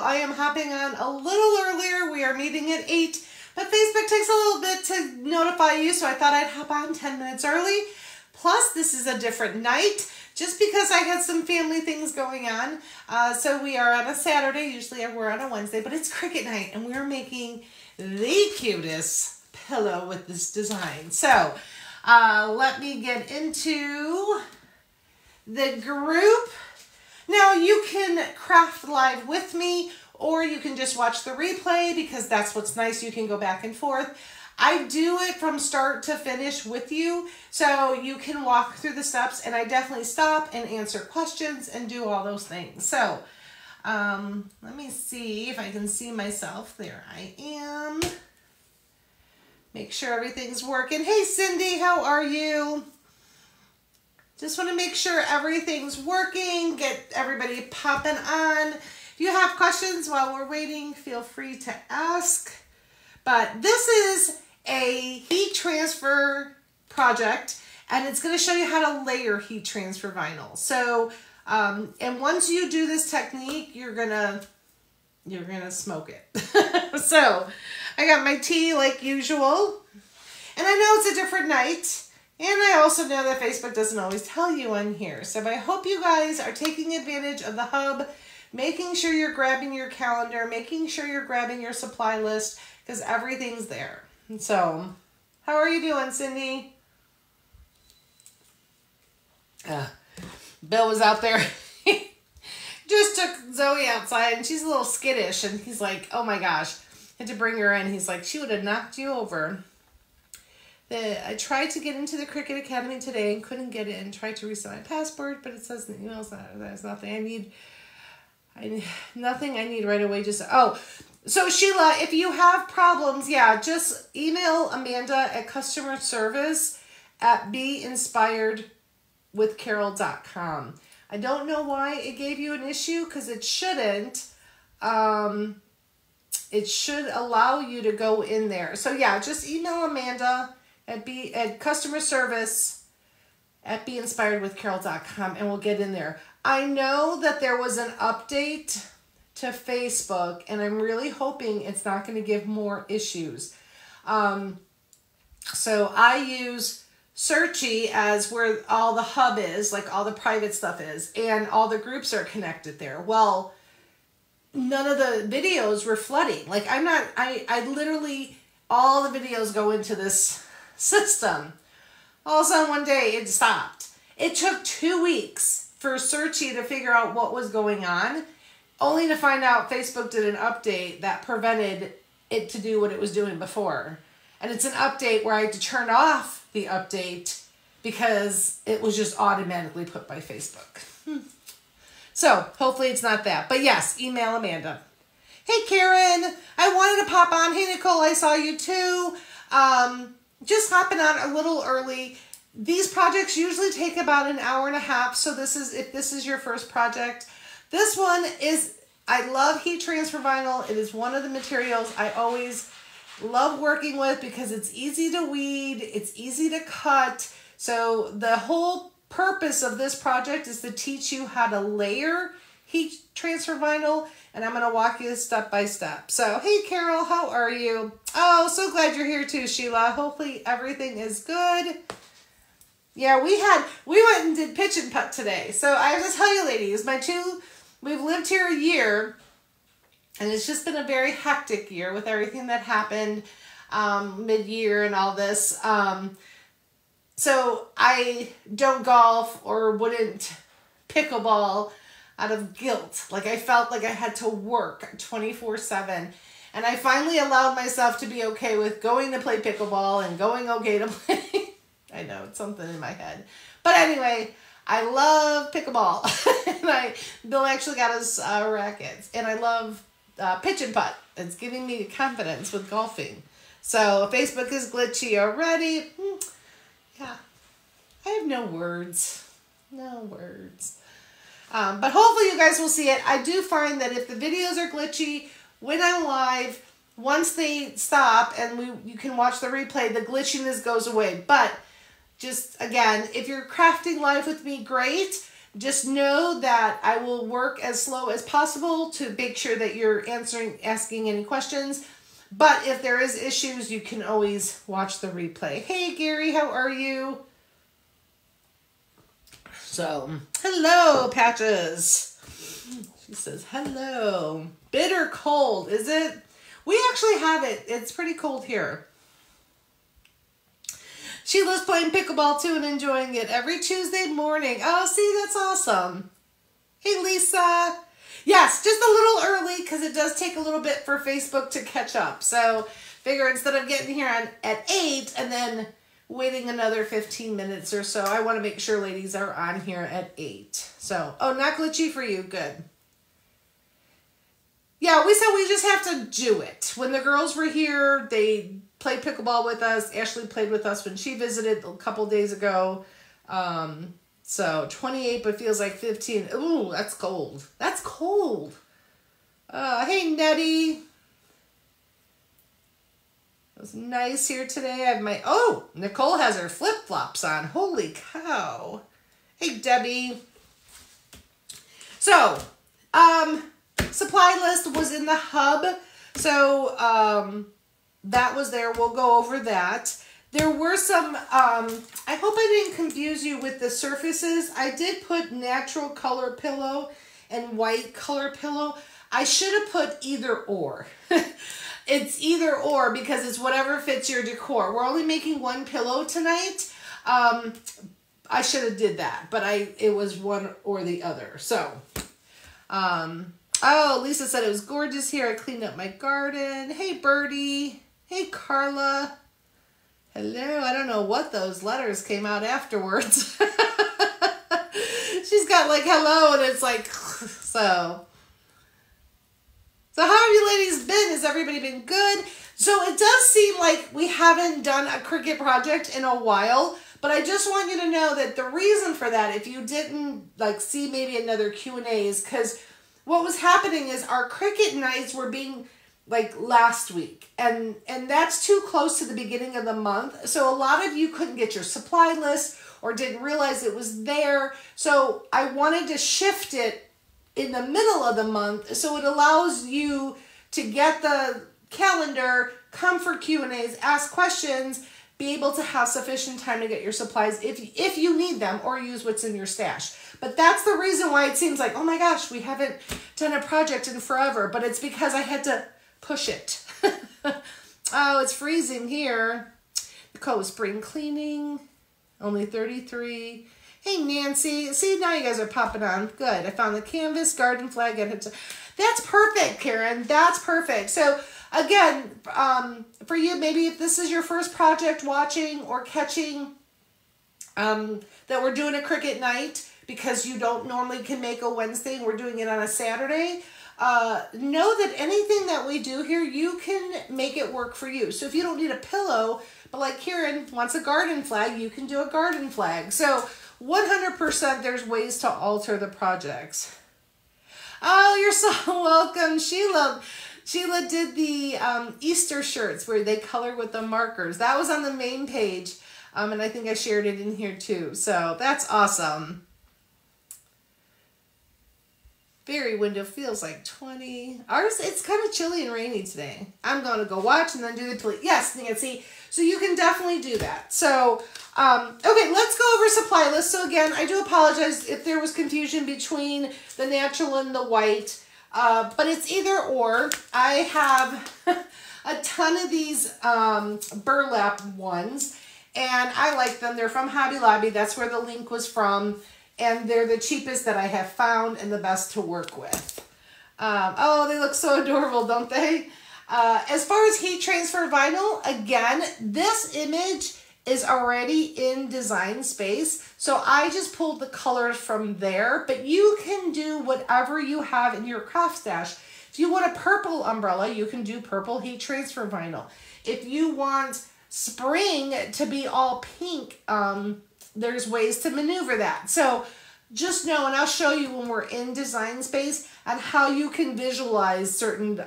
I am hopping on a little earlier. We are meeting at 8, but Facebook takes a little bit to notify you, so I thought I'd hop on 10 minutes early. Plus, this is a different night, just because I had some family things going on. So we are on a Saturday. Usually we're on a Wednesday, but it's Cricut night, and we're making the cutest pillow with this design. So let me get into the group. Now you can craft live with me, or you can just watch the replay, because that's what's nice. You can go back and forth. I do it from start to finish with you, so you can walk through the steps, and I definitely stop and answer questions and do all those things. So let me see if I can see myself. There I am. Make sure everything's working. Hey Cindy, how are you? Just want to make sure everything's working, get everybody popping on. If you have questions while we're waiting, feel free to ask. But this is a heat transfer project, and it's going to show you how to layer heat transfer vinyl. So, and once you do this technique, you're gonna smoke it. So, I got my tea like usual, and I know it's a different night. And I also know that Facebook doesn't always tell you on here. So I hope you guys are taking advantage of the hub, making sure you're grabbing your calendar, making sure you're grabbing your supply list, because everything's there. And so, how are you doing, Cindy? Bill was out there. Just took Zoe outside, and she's a little skittish, and he's like, oh my gosh, had to bring her in. He's like, she would have knocked you over. I tried to get into the Cricut Academy today and couldn't get in. Tried to reset my password, but it says in the emails that there's nothing I need. Nothing I need right away. Just so Sheila, if you have problems, yeah, just email Amanda at customer service at beinspiredwithcarol.com. I don't know why it gave you an issue, because it shouldn't. It should allow you to go in there. So yeah, just email Amanda at customer service at beinspiredwithcarol.com, and we'll get in there. I know that there was an update to Facebook, and I'm really hoping it's not going to give more issues. So I use Searchy as where all the hub is, like all the private stuff is, and all the groups are connected there. Well, none of the videos were flooding. Like I literally, all the videos go into this system. All of a sudden one day it stopped. It took 2 weeks for Searchy to figure out what was going on, only to find out Facebook did an update that prevented it to do what it was doing before. And it's an update where I had to turn off the update because it was just automatically put by Facebook. So hopefully it's not that. But yes, email Amanda. Hey Karen, I wanted to pop on. Hey Nicole, I saw you too. Just hopping on a little early. These projects usually take about an hour and a half. So this is, if this is your first project, this one is, I love heat transfer vinyl. It is one of the materials I always love working with, because it's easy to weed, it's easy to cut. So the whole purpose of this project is to teach you how to layer heat transfer vinyl, and I'm going to walk you step by step. So, hey Carol, how are you? Oh, so glad you're here too, Sheila. Hopefully everything is good. Yeah, we went and did pitch and putt today. So I have to tell you ladies, we've lived here a year, and it's just been a very hectic year with everything that happened mid-year and all this. So I don't golf or wouldn't pickleball out of guilt. Like I felt like I had to work 24/7. And I finally allowed myself to be okay with going to play pickleball and going okay to play. I know, it's something in my head. But anyway, I love pickleball. And Bill actually got us rackets. And I love pitch and putt. It's giving me confidence with golfing. So Facebook is glitchy already. Yeah, I have no words. No words. But hopefully you guys will see it. I do find that if the videos are glitchy, when I'm live, once they stop and you can watch the replay, the glitchiness goes away. But just, again, if you're crafting live with me, great. Just know that I will work as slow as possible to make sure that you're asking any questions. But if there is issues, you can always watch the replay. Hey, Gary, how are you? So, hello, Patches. She says, hello. Bitter cold, is it? We actually have it. It's pretty cold here. Sheila's playing pickleball too and enjoying it every Tuesday morning. Oh, see, that's awesome. Hey, Lisa. Yes, just a little early because it does take a little bit for Facebook to catch up. So figure instead of getting here at 8 and then waiting another 15 minutes or so, I want to make sure ladies are on here at 8. So, oh, not glitchy for you. Good. Yeah, we said we just have to do it. When the girls were here, they played pickleball with us. Ashley played with us when she visited a couple days ago. So 28, but feels like 15. Ooh, that's cold. That's cold. Hey, Nettie. It was nice here today. I have my, oh, Nicole has her flip-flops on. Holy cow. Hey, Debbie. So, supply list was in the hub. So, that was there. We'll go over that. There were some, I hope I didn't confuse you with the surfaces. I did put natural color pillow and white color pillow. I should have put either or. It's either or because it's whatever fits your decor. We're only making one pillow tonight. I should have did that, but it was one or the other. So, oh, Lisa said it was gorgeous here. I cleaned up my garden. Hey, Birdie. Hey, Carla. Hello. I don't know what those letters came out afterwards. She's got like hello and it's like, so. So how have you ladies been? Has everybody been good? So it does seem like we haven't done a Cricut project in a while, but I just want you to know that the reason for that, if you didn't like see maybe another Q&A, is because what was happening is our Cricut nights were being like last week, and that's too close to the beginning of the month. So a lot of you couldn't get your supply list or didn't realize it was there. So I wanted to shift it in the middle of the month so it allows you to get the calendar, come for Q&As, ask questions, be able to have sufficient time to get your supplies if you need them or use what's in your stash. But that's the reason why it seems like, oh my gosh, we haven't done a project in forever, but it's because I had to push it. Oh, it's freezing here. Nicole, spring cleaning, only 33. Hey, Nancy. See, now you guys are popping on. Good. I found the canvas, garden flag. That's perfect, Karen. That's perfect. So, again, for you, maybe if this is your first project watching or catching that we're doing a Cricut night because you don't normally can make a Wednesday and we're doing it on a Saturday, know that anything that we do here, you can make it work for you. So if you don't need a pillow, but like Karen wants a garden flag, you can do a garden flag. So 100% there's ways to alter the projects. Oh, you're so welcome, Sheila. Sheila did the Easter shirts where they color with the markers. That was on the main page, and I think I shared it in here too. So that's awesome. Berry window feels like 20. Ours, it's kind of chilly and rainy today. I'm going to go watch and then do the delete. Yes, Nancy. So you can definitely do that. So, okay, let's go over supply list. So again, I do apologize if there was confusion between the natural and the white, but it's either or. I have a ton of these burlap ones, and I like them. They're from Hobby Lobby. That's where the link was from. And they're the cheapest that I have found and the best to work with. Oh, they look so adorable, don't they? As far as heat transfer vinyl, again, this image is already in Design Space. So I just pulled the colors from there, but you can do whatever you have in your craft stash. If you want a purple umbrella, you can do purple heat transfer vinyl. If you want spring to be all pink, there's ways to maneuver that. So just know, and I'll show you when we're in Design Space and how you can visualize certain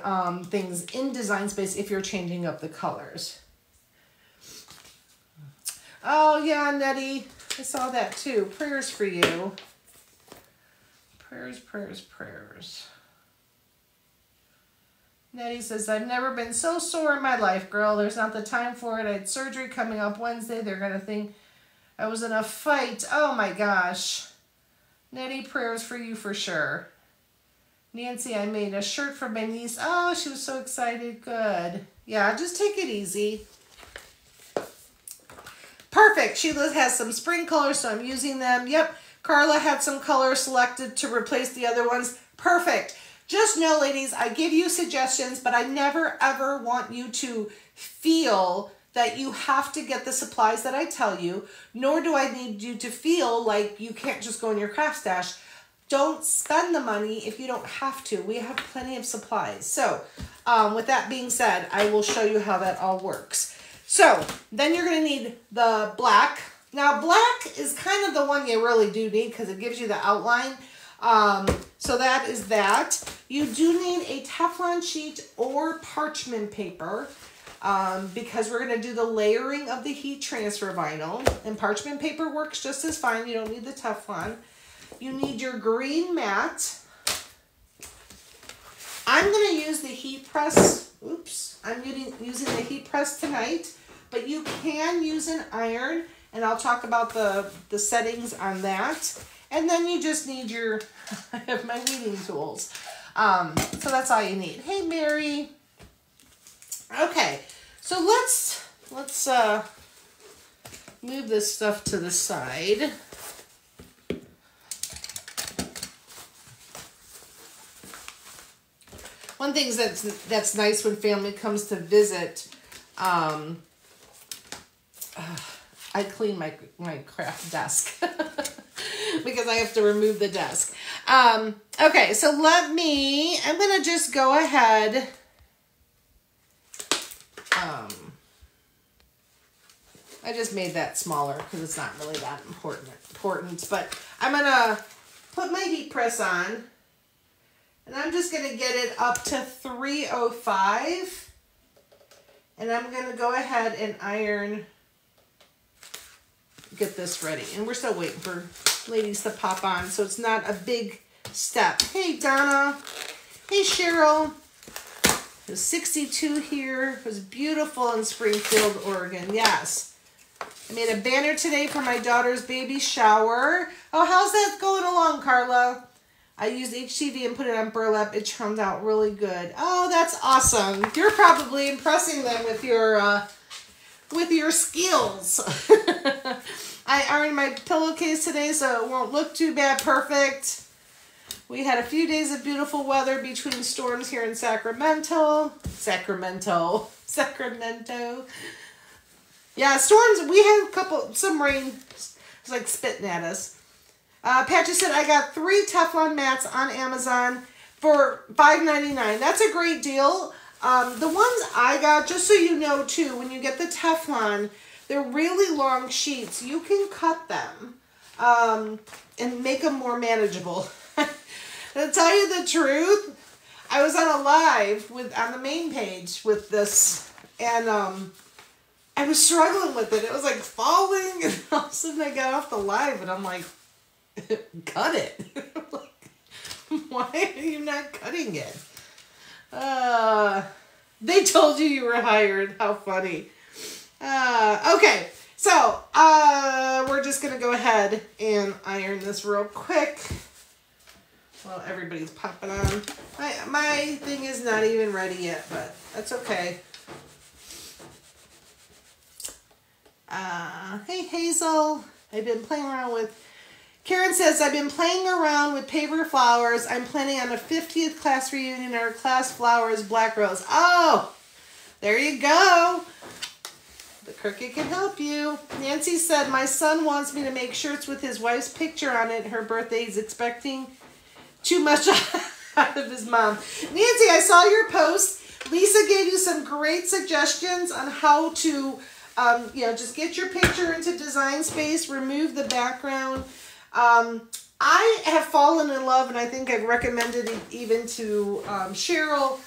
things in Design Space if you're changing up the colors. Oh yeah, Nettie, I saw that too. Prayers for you. Prayers, prayers, prayers. Nettie says, I've never been so sore in my life, girl. There's not the time for it. I had surgery coming up Wednesday. They're going to think I was in a fight. Oh my gosh. Nettie, prayers for you for sure. Nancy, I made a shirt for my niece. Oh, she was so excited. Good. Yeah, just take it easy. Perfect. Sheila has some spring colors, so I'm using them. Yep. Carla had some colors selected to replace the other ones. Perfect. Just know, ladies, I give you suggestions, but I never, ever want you to feel that you have to get the supplies that I tell you, nor do I need you to feel like you can't just go in your craft stash. Don't spend the money if you don't have to. We have plenty of supplies. So with that being said, I will show you how that all works. So then you're going to need the black. Now black is kind of the one you really do need because it gives you the outline. So that is that. You do need a Teflon sheet or parchment paper because we're going to do the layering of the heat transfer vinyl, and parchment paper works just as fine. You don't need the Teflon. You need your green mat. I'm going to use the heat press. Oops, I'm using the heat press tonight, but you can use an iron, and I'll talk about the settings on that. And then you just need your, I have my weeding tools. So that's all you need. Hey, Mary. Okay, so let's move this stuff to the side. One thing that's nice when family comes to visit, I clean my craft desk because I have to remove the desk. Okay, so I'm going to just go ahead. I just made that smaller because it's not really that important, but I'm going to put my heat press on. And I'm just going to get it up to 305. And I'm going to go ahead and get this ready. And we're still waiting for ladies to pop on, so it's not a big step. Hey, Donna. Hey, Cheryl. It was 62 here. It was beautiful in Springfield, Oregon. Yes. I made a banner today for my daughter's baby shower. Oh, how's that going along, Carla? I used HTV and put it on burlap. It turned out really good. Oh, that's awesome. You're probably impressing them with your skills. I ironed my pillowcase today so it won't look too bad. Perfect. We had a few days of beautiful weather between storms here in Sacramento. Yeah, storms. We had some rain. It's like spitting at us. Patchy said, I got 3 Teflon mats on Amazon for $5.99. That's a great deal. The ones I got, just so you know too, when you get the Teflon, they're really long sheets. You can cut them and make them more manageable. To tell you the truth, I was on a live on the main page with this, and I was struggling with it. It was like falling, and all of a sudden I got off the live, and I'm like, cut it. Why are you not cutting it? They told you were hired. How funny. Okay, so we're just going to go ahead and iron this real quick while everybody's popping on. My thing is not even ready yet, but that's okay. Hey, Hazel. I've been playing around with... Karen says, I've been playing around with paper flowers. I'm planning on a 50th class reunion. Our class flower is black rose. Oh, there you go. The Cricut can help you. Nancy said, my son wants me to make shirts with his wife's picture on it. Her birthday is expecting too much out of his mom. Nancy, I saw your post. Lisa gave you some great suggestions on how to, just get your picture into Design Space, remove the background. I have fallen in love, and I think I've recommended it even to Cheryl,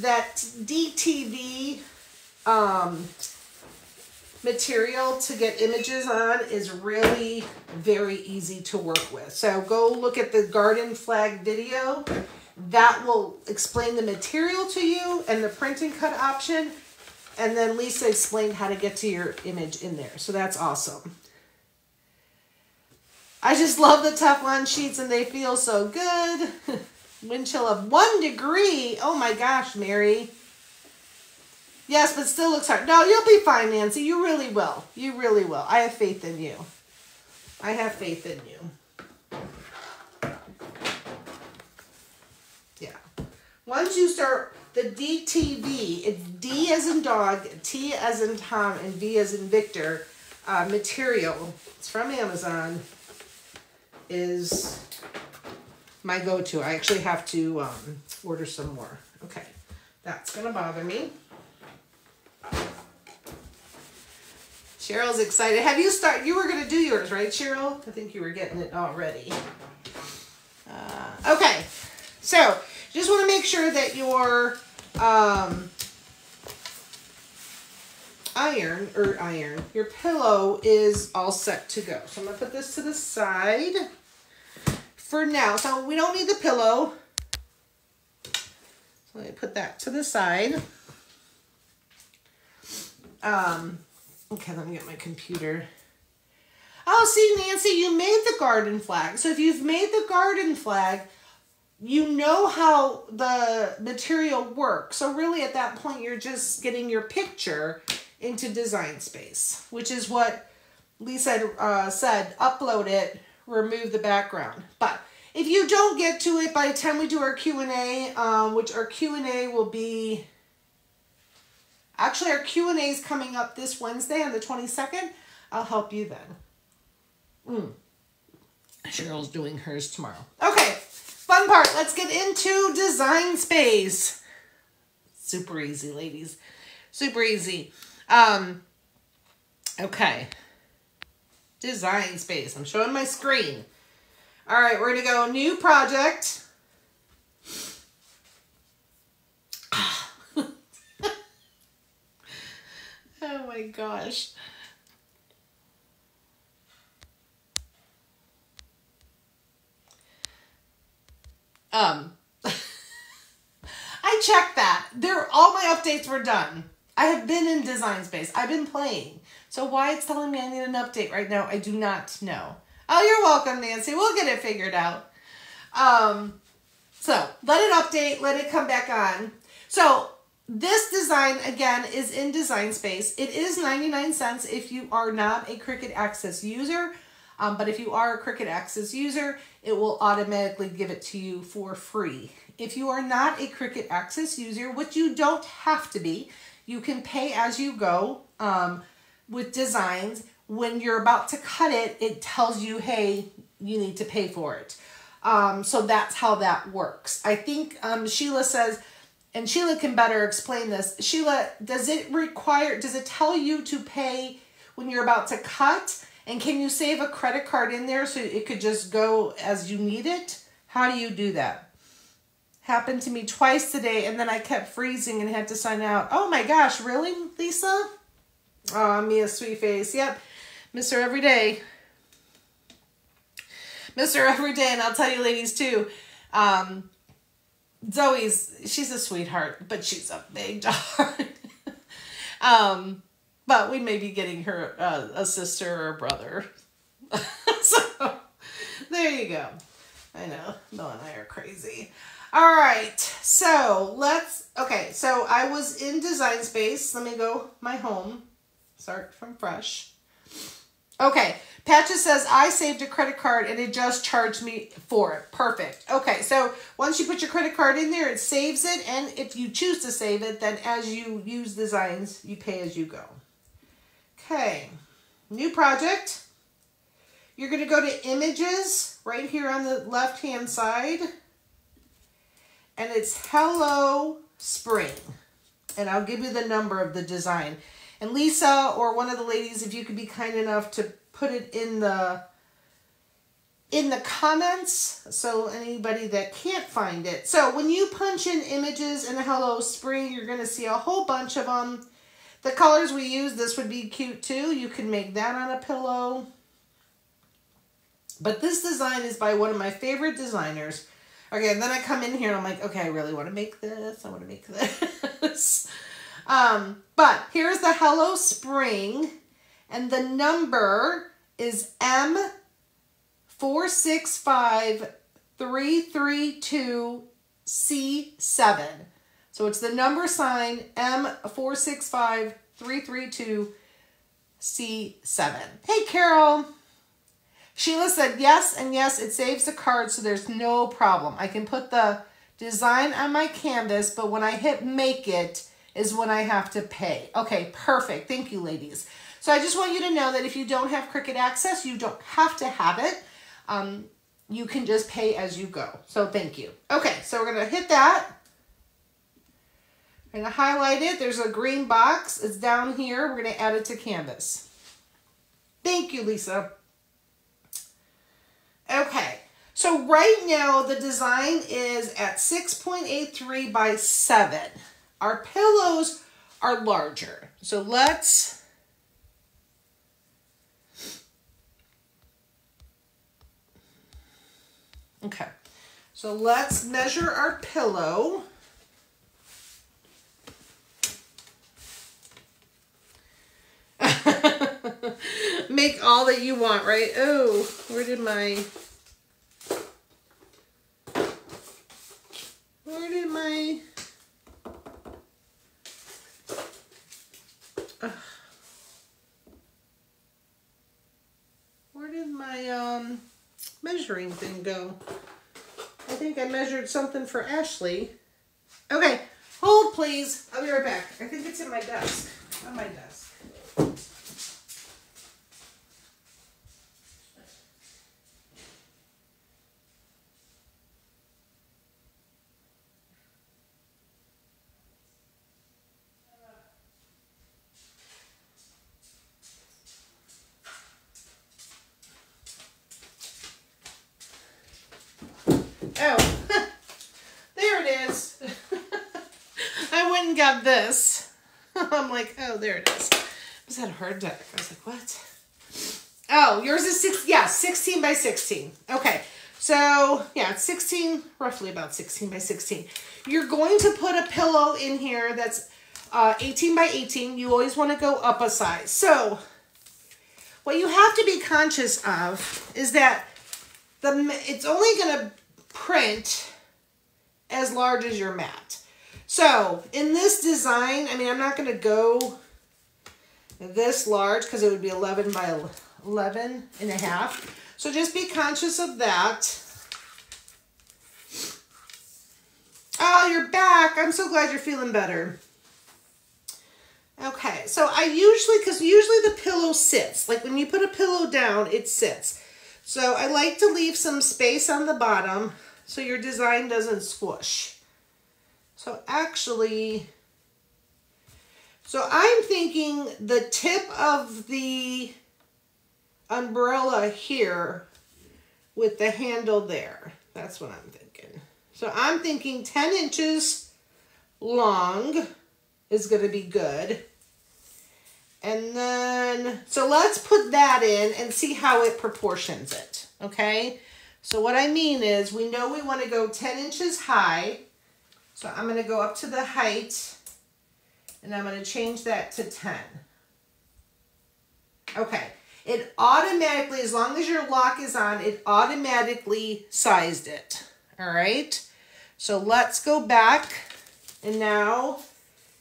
that DTV material to get images on is really very easy to work with. So go look at the garden flag video. That will explain the material to you and the print and cut option. And then Lisa explained how to get to your image in there. So that's awesome. I just love the Teflon sheets and they feel so good. Wind chill of 1 degree. Oh my gosh, Mary. Yes, but still looks hard. No, you'll be fine, Nancy. You really will. You really will. I have faith in you. I have faith in you. Yeah. Once you start the DTV, it's D as in dog, T as in Tom, and V as in Victor material. It's from Amazon. Is my go-to. I actually have to order some more. Okay, that's gonna bother me. Cheryl's excited. Have you started? You were gonna do yours, right, Cheryl? I think you were getting it already. Okay, so just want to make sure that your your pillow is all set to go. So I'm gonna put this to the side for now. So we don't need the pillow. So let me put that to the side. Okay, let me get my computer. Oh, see, Nancy, you made the garden flag. So if you've made the garden flag, you know how the material works. So really at that point, you're just getting your picture into Design Space, which is what Lisa said, upload it, remove the background. But if you don't get to it by the time we do our Q&A, which our Q&A will be, actually our Q&A is coming up this Wednesday on the 22nd. I'll help you then. Cheryl's doing hers tomorrow. Okay, fun part. Let's get into Design Space. Super easy, ladies. Super easy. Okay. Design Space. I'm showing my screen. All right, we're going to go new project. Oh my gosh. I checked that. All my updates were done. I have been in Design Space. I've been playing. So why it's telling me I need an update right now, I do not know. Oh, you're welcome, Nancy. We'll get it figured out. So let it update. Let it come back on. So this design, again, is in Design Space. It is 99 cents if you are not a Cricut Access user. But if you are a Cricut Access user, it will automatically give it to you for free. If you are not a Cricut Access user, which you don't have to be, you can pay as you go with designs. When you're about to cut it, it tells you, hey, you need to pay for it. So that's how that works. I think Sheila says, and Sheila can better explain this. Sheila, does it tell you to pay when you're about to cut? And can you save a credit card in there so it could just go as you need it? How do you do that? Happened to me twice today, and then I kept freezing and had to sign out. Oh my gosh, really, Lisa? Oh, Mia, sweet face. Yep, miss her every day. Miss her every day, and I'll tell you ladies too, she's a sweetheart, but she's a big dog. But we may be getting her a sister or a brother. So, there you go. I know, Bill and I are crazy. All right, so so I was in Design Space. Let me go my home. Start from fresh. Okay, Patches says, I saved a credit card and it just charged me for it. Perfect. Okay, so once you put your credit card in there, it saves it. And if you choose to save it, then as you use designs, you pay as you go. Okay, new project. You're going to go to Images right here on the left-hand side. And it's Hello Spring. And I'll give you the number of the design. And Lisa or one of the ladies, if you could be kind enough to put it in the comments, so anybody that can't find it. So when you punch in Images and Hello Spring, you're going to see a whole bunch of them. The colors we use, this would be cute too. You can make that on a pillow. But this design is by one of my favorite designers. Okay, and then I come in here and I'm like, okay, I really want to make this. I want to make this. But here's the Hello Spring. And the number is M465332C7. So it's the number sign M465332C7. Hey, Carol. Sheila said yes, and yes, it saves the card, so there's no problem. I can put the design on my canvas, but when I hit make it is when I have to pay. Okay, perfect. Thank you, ladies. So I just want you to know that if you don't have Cricut access, you don't have to have it. You can just pay as you go. So thank you. Okay, so we're going to hit that. I'm going to highlight it. There's a green box. It's down here. We're going to add it to canvas. Thank you, Lisa. Okay, so right now the design is at 6.83 by 7. Our pillows are larger. So let's... Okay, so let's measure our pillow. Make all that you want, right? Oh, where did my... measuring thing go? I think I measured something for Ashley. Okay, hold please. I'll be right back. I think it's in my desk. On my desk. Oh, there it is. I went and got this. I'm like, oh, there it is. I was at a hard deck. I was like, what? Oh, yours is 16 by 16. Okay, so yeah, it's 16, roughly about 16 by 16. You're going to put a pillow in here that's 18 by 18. You always want to go up a size. So what you have to be conscious of is that it's only going to print as large as your mat. So in this design, I mean, I'm not going to go this large because it would be 11 by 11 and a half. So just be conscious of that. Oh, you're back. I'm so glad you're feeling better. Okay, so because usually the pillow sits. Like when you put a pillow down, it sits. So I like to leave some space on the bottom so your design doesn't squish. So actually, so I'm thinking the tip of the umbrella here with the handle there. That's what I'm thinking. So I'm thinking 10 inches long is going to be good. And then, so let's put that in and see how it proportions it, okay? So what I mean is, we know we want to go 10 inches high. So I'm going to go up to the height, and I'm going to change that to 10. Okay, it automatically, as long as your lock is on, it automatically sized it, all right? So let's go back and now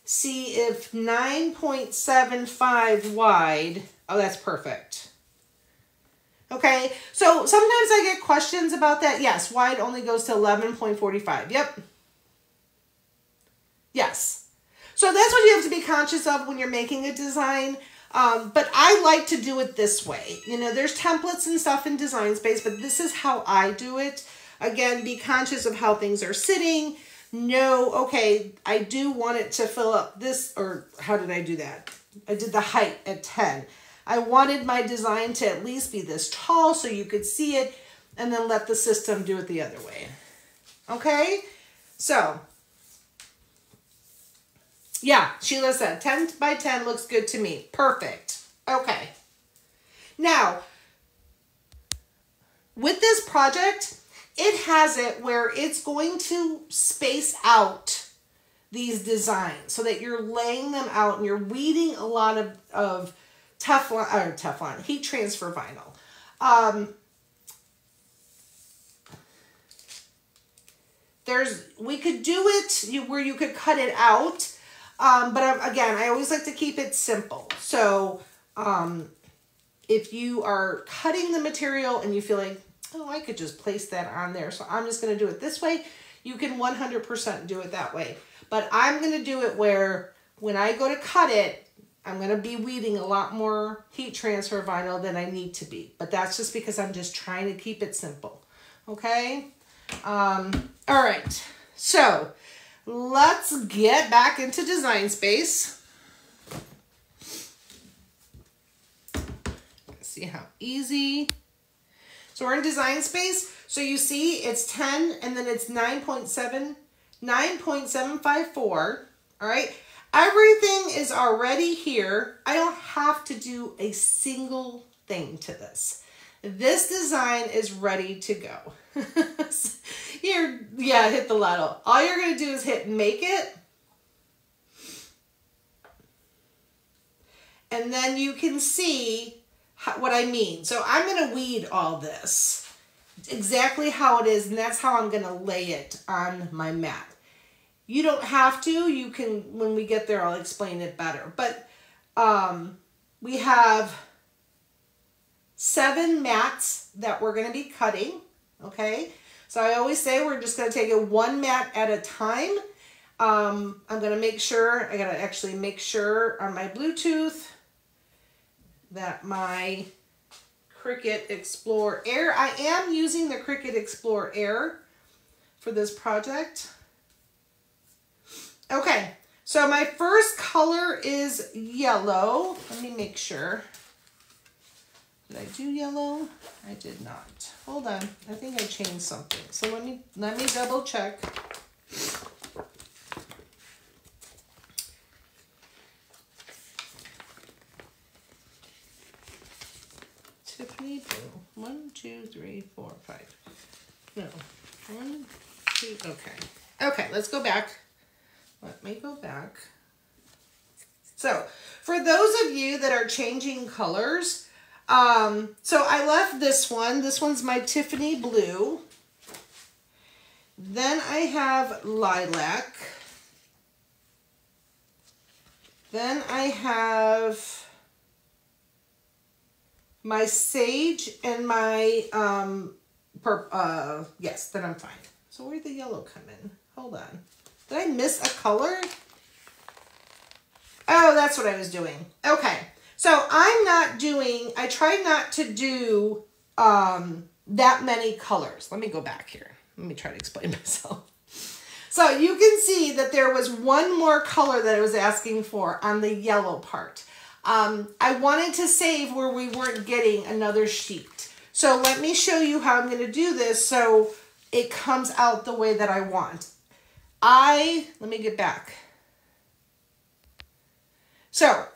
see if 9.75 wide, oh, that's perfect. Okay, so sometimes I get questions about that. Yes, wide only goes to 11.45. Yep. Yes. So that's what you have to be conscious of when you're making a design. But I like to do it this way. You know, there's templates and stuff in Design Space, but this is how I do it. Again, be conscious of how things are sitting. No, okay, I do want it to fill up this, or how did I do that? I did the height at 10. I wanted my design to at least be this tall so you could see it, and then let the system do it the other way. Okay, so Yeah, Sheila said 10 by 10 looks good to me. Perfect. Okay. Now, with this project, it has it where it's going to space out these designs so that you're laying them out and you're weeding a lot of Teflon, heat transfer vinyl. We could do it where you could cut it out, but again, I always like to keep it simple. So if you are cutting the material and you feel like, oh, I could just place that on there, so I'm just going to do it this way, you can 100% do it that way. But I'm going to do it where when I go to cut it, I'm going to be weeding a lot more heat transfer vinyl than I need to be. But that's just because I'm just trying to keep it simple. Okay? All right. So let's get back into Design Space. Let's see how easy. So we're in Design Space. So you see it's 10 and then it's 9.754. All right. Everything is already here. I don't have to do a single thing to this. This design is ready to go. Hit the lotto. All you're going to do is hit make it. And then you can see what I mean. So I'm going to weed all this exactly how it is. And that's how I'm going to lay it on my mat. You don't have to. You can, when we get there, I'll explain it better. But we have 7 mats that we're going to be cutting. Okay. So I always say we're just going to take it 1 mat at a time. I'm going to make sure, I got to actually make sure on my Bluetooth that my Cricut Explore Air, I am using the Cricut Explore Air for this project. Okay, so my first color is yellow. Let me make sure. Did I do yellow? I did not. Hold on, I think I changed something. So let me double check. Tiffany blue. 1, 2, 3, 4, 5. No, 1, 2. Okay. Okay, let's go back. Let me go back. So for those of you that are changing colors, so I left this one. This one's my Tiffany blue. Then I have lilac. Then I have my sage and my yes, then I'm fine. So where'd the yellow come in? Hold on. Did I miss a color? Oh, that's what I was doing. Okay. So I try not to do that many colors. Let me go back here. Let me try to explain myself. So you can see that there was one more color that I was asking for on the yellow part. I wanted to save where we weren't getting another sheet. So let me show you how I'm going to do this so it comes out the way that I want. Let me get back. So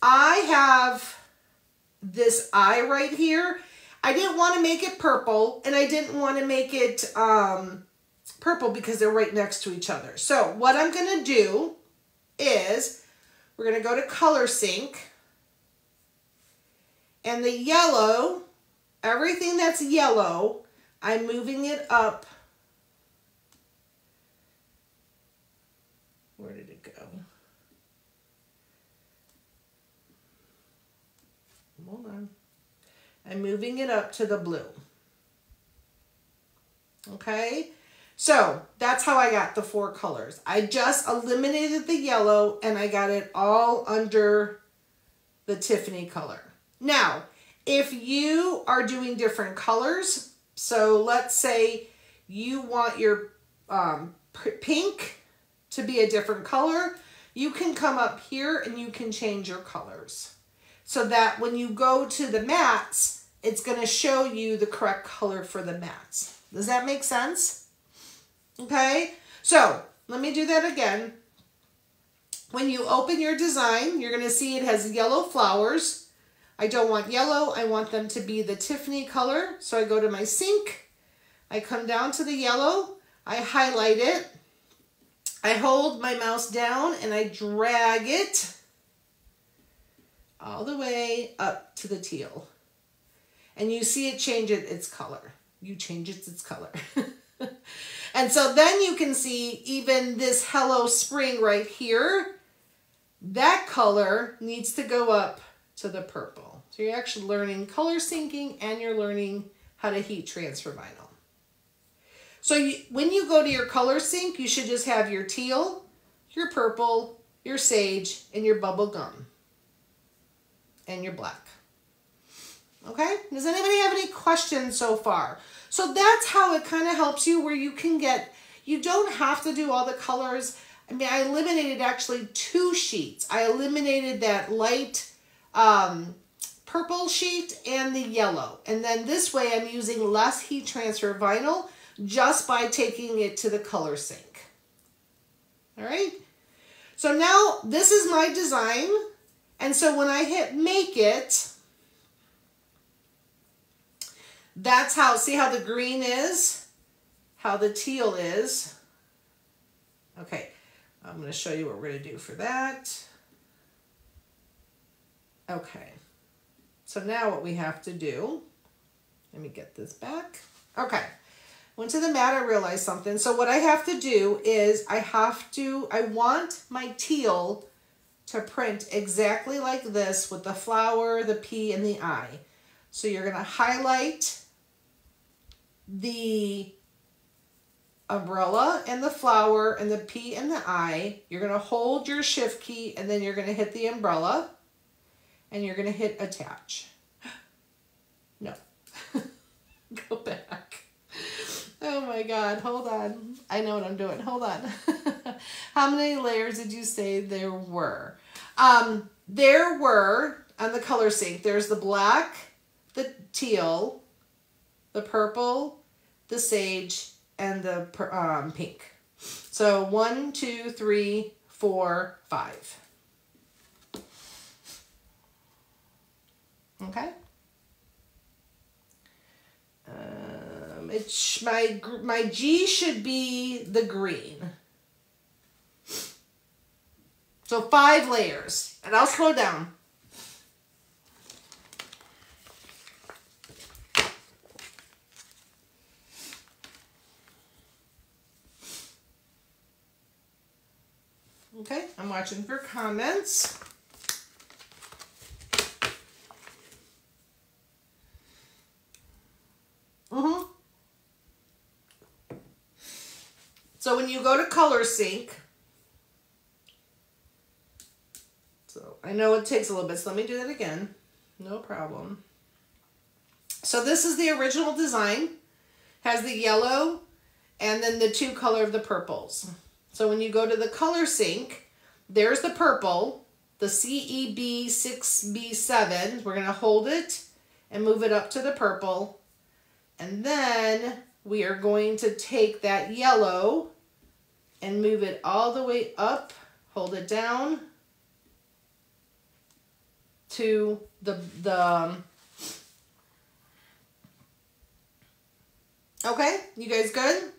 I have this eye right here. I didn't want to make it purple and I didn't want to make it purple because they're right next to each other. So what I'm going to do is we're going to go to Color Sync, and the yellow, everything that's yellow, I'm moving it up. Where did it go? Hold on. I'm moving it up to the blue. Okay, so that's how I got the 4 colors. I just eliminated the yellow and I got it all under the Tiffany color. Now, if you are doing different colors, so let's say you want your pink to be a different color, you can come up here and you can change your colors so that when you go to the mats, it's going to show you the correct color for the mats. Does that make sense? Okay, so let me do that again. When you open your design, you're going to see it has yellow flowers. I don't want yellow. I want them to be the Tiffany color. So I go to my sink. I come down to the yellow. I highlight it. I hold my mouse down and I drag it all the way up to the teal. And you see it change its color. You change its color. And so then you can see even this Hello Spring right here, that color needs to go up to the purple. So you're actually learning color syncing and you're learning how to heat transfer vinyl. So when you go to your color sync, you should just have your teal, your purple, your sage, and your bubble gum. And your black. Okay? Does anybody have any questions so far? So that's how it kind of helps you where you can get, you don't have to do all the colors. I mean, I eliminated actually 2 sheets. I eliminated that light purple sheet and the yellow. And then this way I'm using less heat transfer vinyl just by taking it to the color sync. All right? So now this is my design. And so when I hit make it, that's how, see how the green is, how the teal is. Okay, I'm going to show you what we're going to do for that. Okay, so now what we have to do, let me get this back. Okay, went to the mat, I realized something. So what I have to do is I want my teal to print exactly like this with the flower, the P, and the I. So you're going to highlight the umbrella and the flower and the P and the I. You're going to hold your shift key and then you're going to hit the umbrella and you're going to hit attach. No. Go back. Oh my God, hold on. I know what I'm doing. Hold on. How many layers did you say there were? There were, on the color sync, there's the black, the teal, the purple, the sage, and the pink. So 1, 2, 3, 4, 5. Okay. My G should be the green. So 5 layers, and I'll slow down. Okay, I'm watching for comments. So when you go to color sync, so I know it takes a little bit, so let me do that again. No problem. So this is the original design, has the yellow and then the 2 color of the purples. So when you go to the color sync, there's the purple, the CEB 6B7. We're going to hold it and move it up to the purple. And then we are going to take that yellow and move it all the way up, hold it down to the okay, you guys good?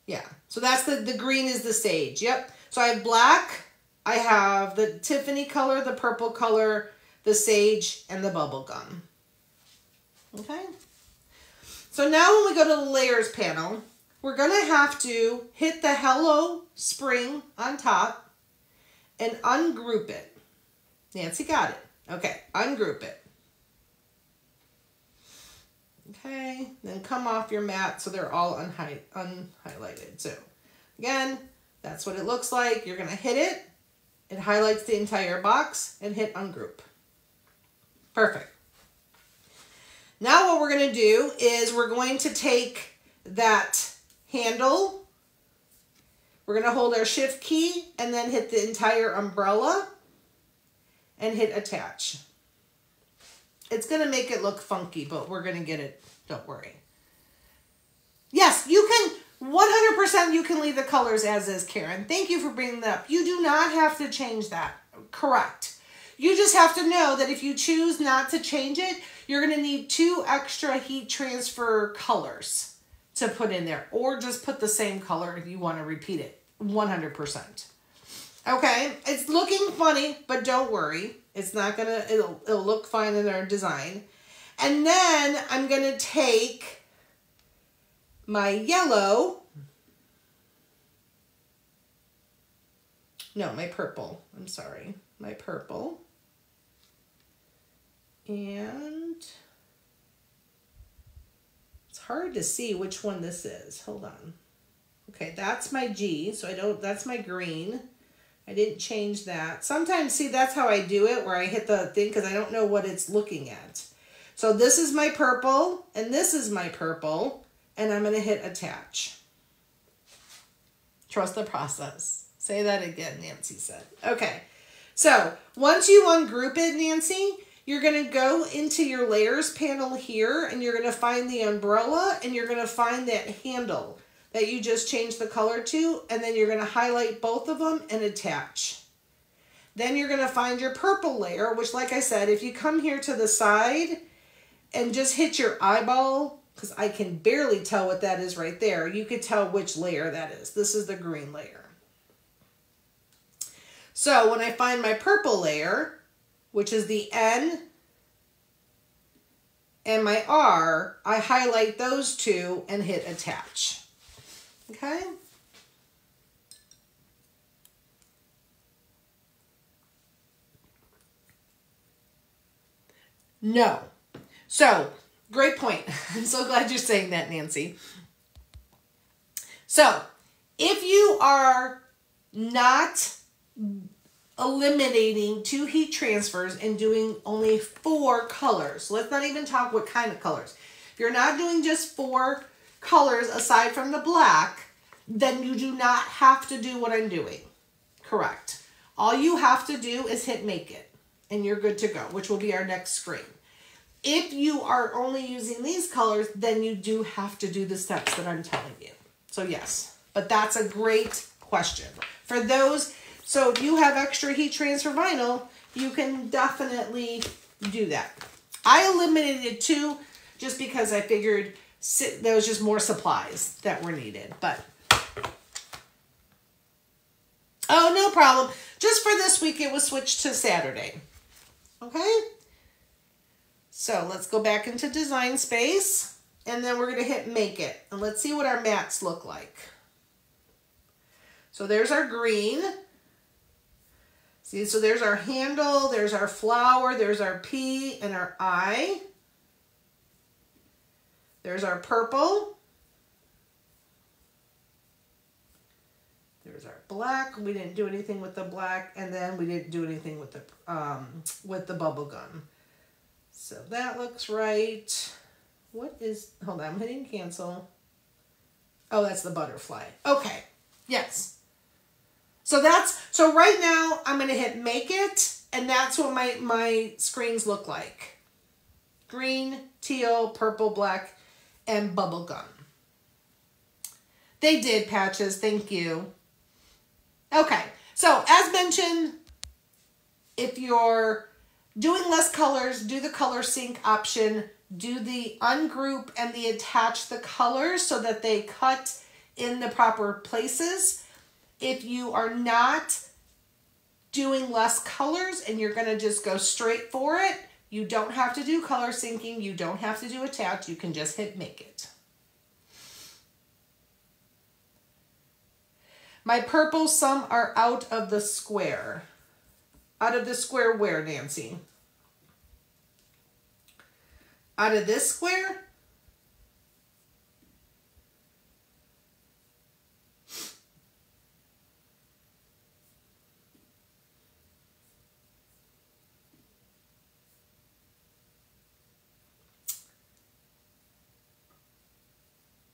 Yeah, so that's the green is the sage, yep. So I have black, I have the Tiffany color, the purple color, the sage, and the bubble gum. Okay. So now when we go to the layers panel, we're going to have to hit the Hello Spring on top and ungroup it. Nancy got it. Okay, ungroup it. Okay, then come off your mat so they're all unhighlighted. So again, that's what it looks like. You're going to hit it. It highlights the entire box and hit ungroup. Perfect. Now what we're going to do is we're going to take that handle. We're going to hold our shift key and then hit the entire umbrella and hit attach. It's going to make it look funky, but we're going to get it. Don't worry. Yes, you can, 100% you can leave the colors as is, Karen. Thank you for bringing that up. You do not have to change that. Correct. You just have to know that if you choose not to change it, you're going to need 2 extra heat transfer colors to put in there, or just put the same color if you want to repeat it. 100%. Okay, it's looking funny, but don't worry. It's not gonna, it'll look fine in our design. And then I'm gonna take my yellow, no, my purple, I'm sorry, my purple. And it's hard to see which one this is. Hold on. Okay, that's my G, so that's my green. I didn't change that. Sometimes, see, that's how I do it, where I hit the thing because I don't know what it's looking at. So this is my purple, and this is my purple, and I'm going to hit attach. Trust the process. Say that again, Nancy said. Okay, so once you ungroup it, Nancy, you're going to go into your layers panel here, and you're going to find the umbrella, and you're going to find that handle that you just changed the color to, and then you're going to highlight both of them and attach. Then you're going to find your purple layer, which, like I said, if you come here to the side and just hit your eyeball, because I can barely tell what that is right there, you could tell which layer that is. This is the green layer. So when I find my purple layer, which is the N and my R, I highlight those 2 and hit attach. Okay? No. So, great point. I'm so glad you're saying that, Nancy. So, if you are not eliminating 2 heat transfers and doing only 4 colors, let's not even talk what kind of colors. If you're not doing just 4 colors aside from the black, then you do not have to do what I'm doing. Correct. All you have to do is hit make it, and you're good to go, which will be our next screen. If you are only using these colors, then you do have to do the steps that I'm telling you. So yes, but that's a great question. For those, so if you have extra heat transfer vinyl, you can definitely do that. I eliminated 2 just because I figured there was just more supplies that were needed, but oh, no problem. Just for this week, it was switched to Saturday. Okay? So let's go back into design space, and then we're going to hit make it, and let's see what our mats look like. So there's our green. See, so there's our handle, there's our flower, there's our P and our I. There's our purple. There's our black. We didn't do anything with the black, and then we didn't do anything with the bubble gum. So that looks right. What is, hold on, I'm hitting cancel. Oh, that's the butterfly. Okay, yes. So so right now I'm gonna hit make it, and that's what my screens look like. Green, teal, purple, black, and bubble gum. They did, Patches, thank you. Okay, so as mentioned, if you're doing less colors, do the color sync option, do the ungroup and the attach the colors so that they cut in the proper places. If you are not doing less colors and you're gonna just go straight for it, you don't have to do color syncing, you don't have to do attach, you can just hit make it. My purple, some are out of the square. Out of the square where, Nancy? Out of this square?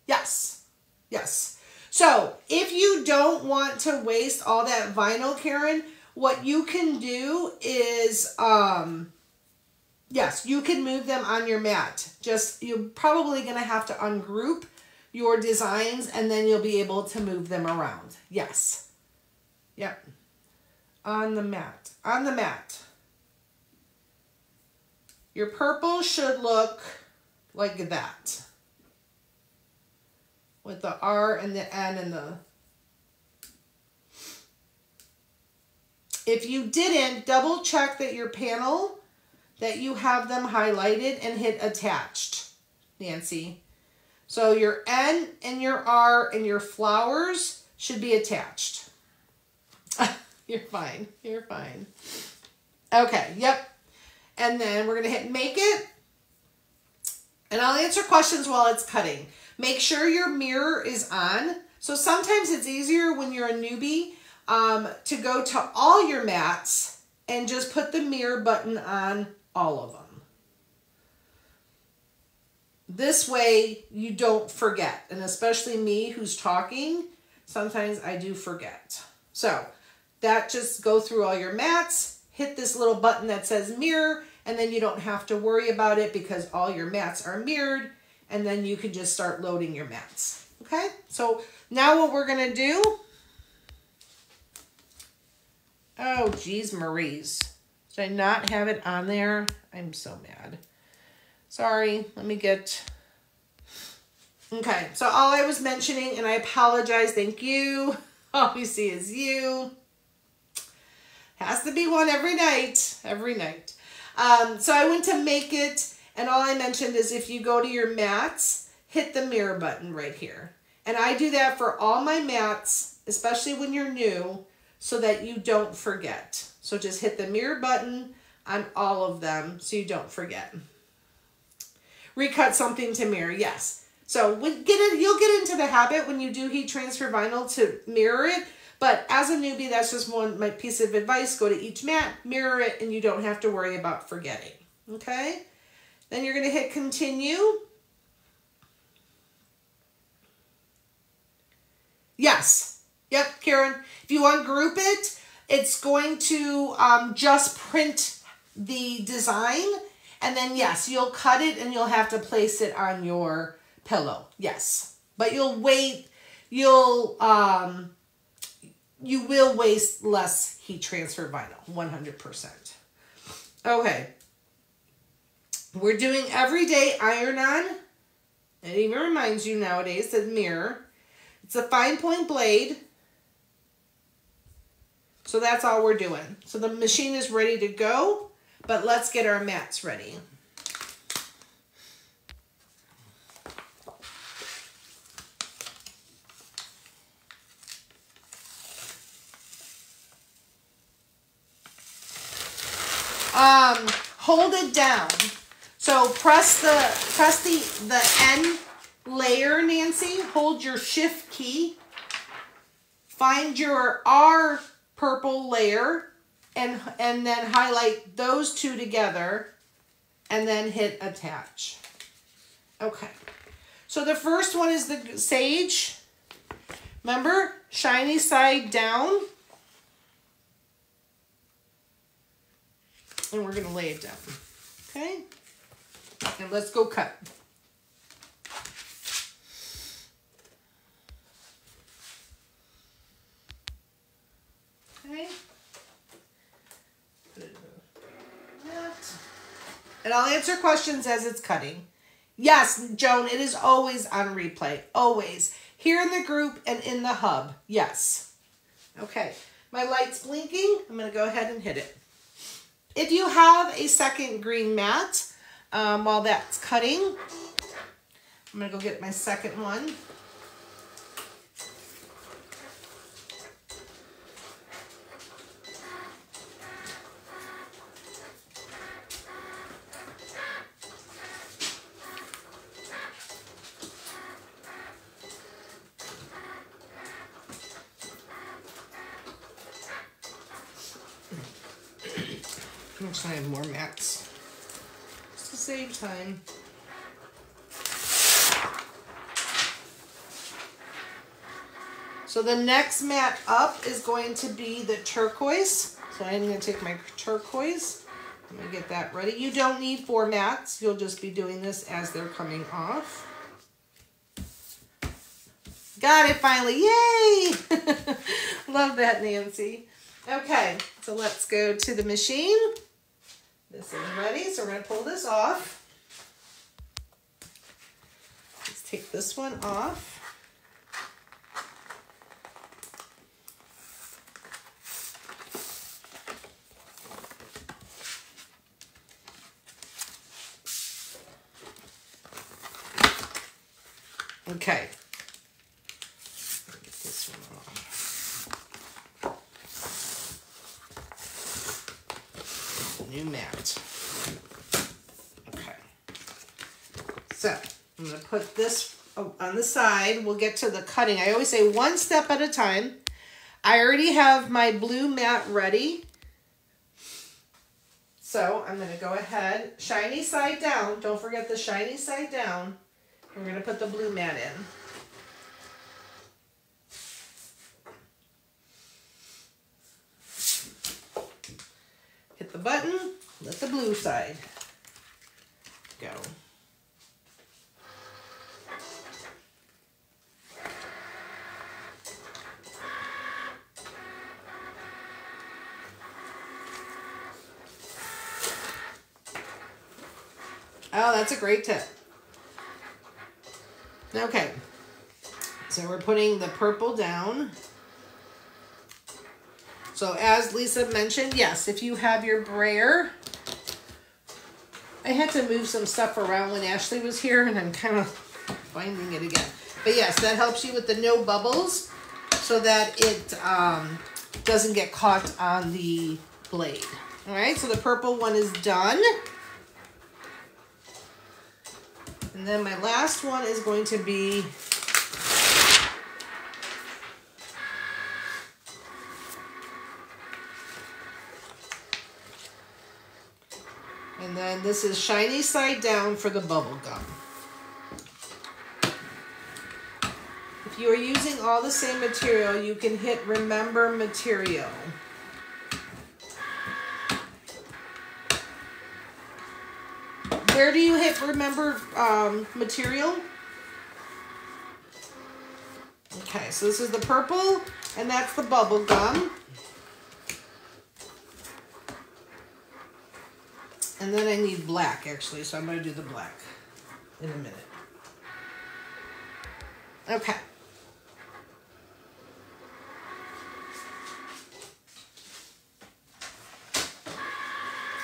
Yes, yes. So if you don't want to waste all that vinyl, Karen, what you can do is, yes, you can move them on your mat. Just, you're probably going to have to ungroup your designs, and then you'll be able to move them around. Yes. Yep. On the mat. On the mat. Your purple should look like that. With the R and the N and the... If you didn't, double check that your panel, that you have them highlighted and hit attached, Nancy. So your N and your R and your flowers should be attached. You're fine. You're fine. Okay, yep. And then we're going to hit make it. And I'll answer questions while it's cutting. Make sure your mirror is on. So sometimes it's easier when you're a newbie to go to all your mats and just put the mirror button on all of them. This way you don't forget. And especially me who's talking, sometimes I do forget. So that just go through all your mats, hit this little button that says mirror, and then you don't have to worry about it because all your mats are mirrored, and then you can just start loading your mats. Okay, so now what we're gonna do, oh geez Maurice, did I not have it on there? I'm so mad. Sorry, let me get, okay, so all I was mentioning, and I apologize, thank you, all we see is you. Has to be one every night, every night. So I went to make it, and all I mentioned is if you go to your mats, hit the mirror button right here. And I do that for all my mats, especially when you're new, so that you don't forget. So just hit the mirror button on all of them so you don't forget. Recut something to mirror, yes. So you'll get into the habit when you do heat transfer vinyl to mirror it. But as a newbie, that's just my piece of advice. Go to each mat, mirror it, and you don't have to worry about forgetting. Okay? Then you're going to hit continue. Yes. Yep, Karen. If you ungroup it, it's going to just print the design. And then, yes, you'll cut it and you'll have to place it on your pillow. Yes. But you'll wait. You will waste less heat transfer vinyl, 100%. Okay. We're doing everyday iron-on. It even reminds you nowadays that mirror. It's a fine point blade. So that's all we're doing. So the machine is ready to go, but let's get our mats ready. Hold it down. So press the N layer, Nancy. Hold your shift key. Find your R purple layer and then highlight those two together and then hit attach. Okay. So the first one is the sage. Remember, shiny side down. And we're going to lay it down. Okay? And let's go cut. Okay? Put it in that. And I'll answer questions as it's cutting. Yes, Joan, it is always on replay. Always. Here in the group and in the hub. Yes. Okay. My light's blinking. I'm going to go ahead and hit it. If you have a second green mat, while that's cutting, I'm going to go get my second one. I'm trying to have more mats just to save time. So the next mat up is going to be the turquoise. So I'm going to take my turquoise. I'm going to get that ready. You don't need 4 mats. You'll just be doing this as they're coming off. Got it finally. Yay! Love that, Nancy. Okay, so let's go to the machine. This is ready, so we're going to pull this off. Let's take this one off. Okay. Get this one off. New mat. Okay. So I'm going to put this on the side. We'll get to the cutting. I always say one step at a time. I already have my blue mat ready. So I'm going to go ahead, shiny side down. Don't forget the shiny side down. We're going to put the blue mat in. Hit the button, let the blue side go. Oh, that's a great tip. Okay, so we're putting the purple down. So as Lisa mentioned, yes, if you have your brayer, I had to move some stuff around when Ashley was here and I'm kind of finding it again. But yes, that helps you with the no bubbles so that it doesn't get caught on the blade. All right, so the purple one is done. And then my last one is going to be and then this is shiny side down for the bubble gum. If you are using all the same material, you can hit remember material. Where do you hit remember material? Okay, so this is the purple, and that's the bubble gum. And then I need black, actually, so I'm going to do the black in a minute. Okay.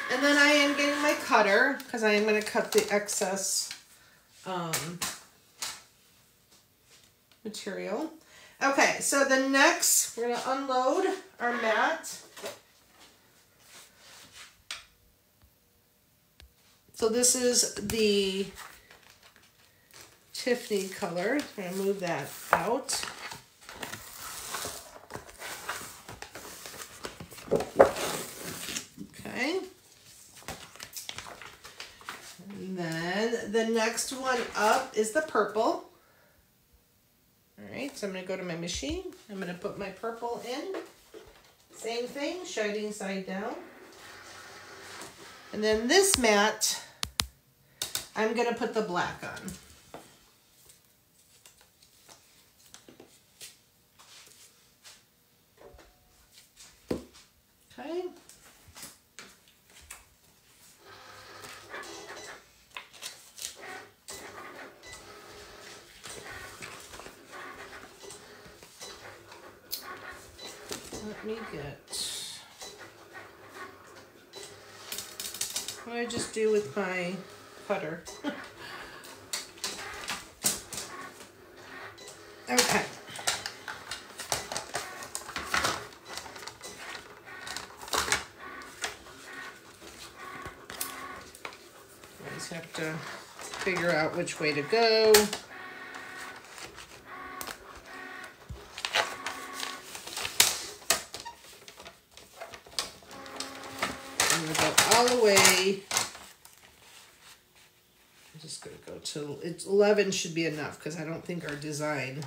And then I am getting my cutter because I am going to cut the excess material. Okay, so the next, we're going to unload our mat. So this is the Tiffany color. I'm going to move that out. Okay. And then the next one up is the purple. All right, so I'm going to go to my machine. I'm going to put my purple in. Same thing, shading side down. And then this mat, I'm going to put the black on. Okay. Let me get, what do I just do with my cutter? Okay. I just have to figure out which way to go. I'm going to go all the way. I'm just going to go to, it's 11 should be enough because I don't think our design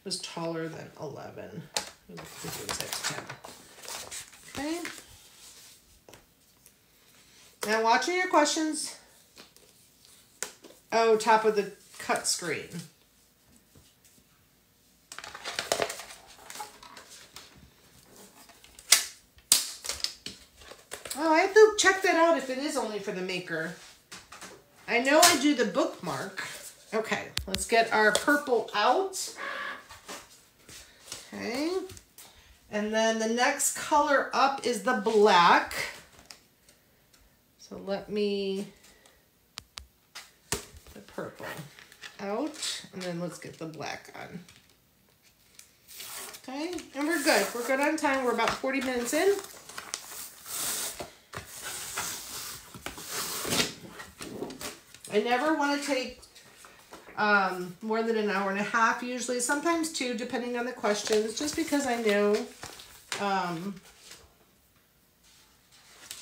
was taller than 11. I think it was at 10. Okay. Now watching your questions. Oh, top of the cut screen. Oh, I have to check that out if it is only for the maker. I know I do the bookmark. Okay, let's get our purple out. Okay. And then the next color up is the black. So let me the purple out, and then let's get the black on. Okay, and we're good. We're good on time. We're about 40 minutes in. I never want to take more than an hour and a half usually, sometimes two, depending on the questions, just because I know,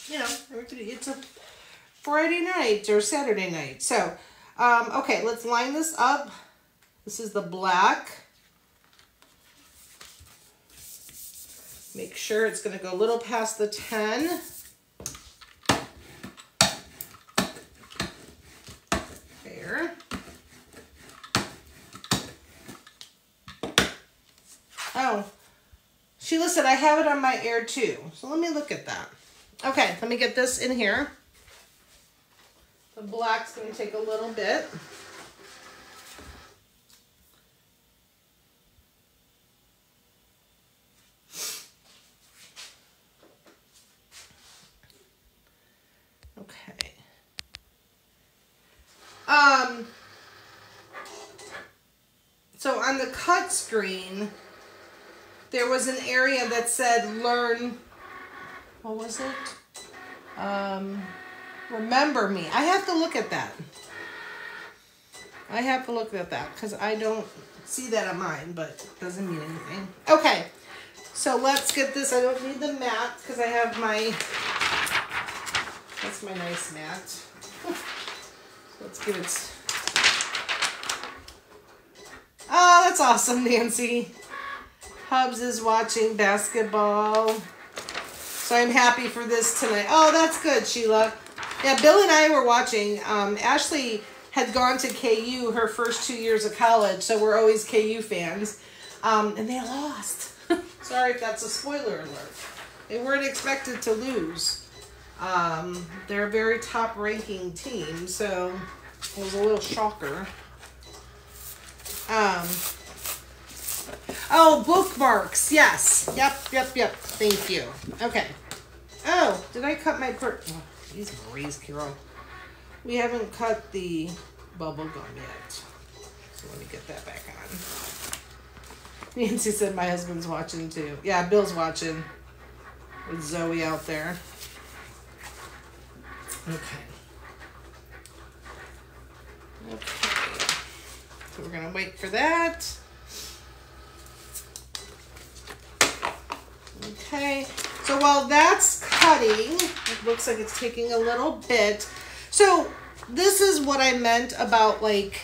you know, it's a Friday night or Saturday night. So, okay, let's line this up. This is the black. Make sure it's going to go a little past the 10. There. Oh, Sheila said I have it on my air too. So let me look at that. Okay, let me get this in here. The black's going to take a little bit. Okay. So on the cut screen, there was an area that said learn, what was it? Remember me. I have to look at that. I have to look at that because I don't see that on mine, but it doesn't mean anything. Okay, so let's get this. I don't need the mat because I have my, that's my nice mat. So let's give it. Oh, that's awesome, Nancy. Hubs is watching basketball. So I'm happy for this tonight. Oh, that's good, Sheila. Yeah, Bill and I were watching. Ashley had gone to KU her first 2 years of college, so we're always KU fans. And they lost. Sorry if that's a spoiler alert. They weren't expected to lose. They're a very top-ranking team, so it was a little shocker. Oh, bookmarks. Yes. Yep. Thank you. Okay. Oh, did I cut my oh, geez, Marie's Carol. We haven't cut the bubble gum yet. So let me get that back on. Nancy said my husband's watching too. Yeah, Bill's watching with Zoe out there. Okay. So we're gonna wait for that. Okay, so while that's cutting, it looks like it's taking a little bit. So this is what I meant about like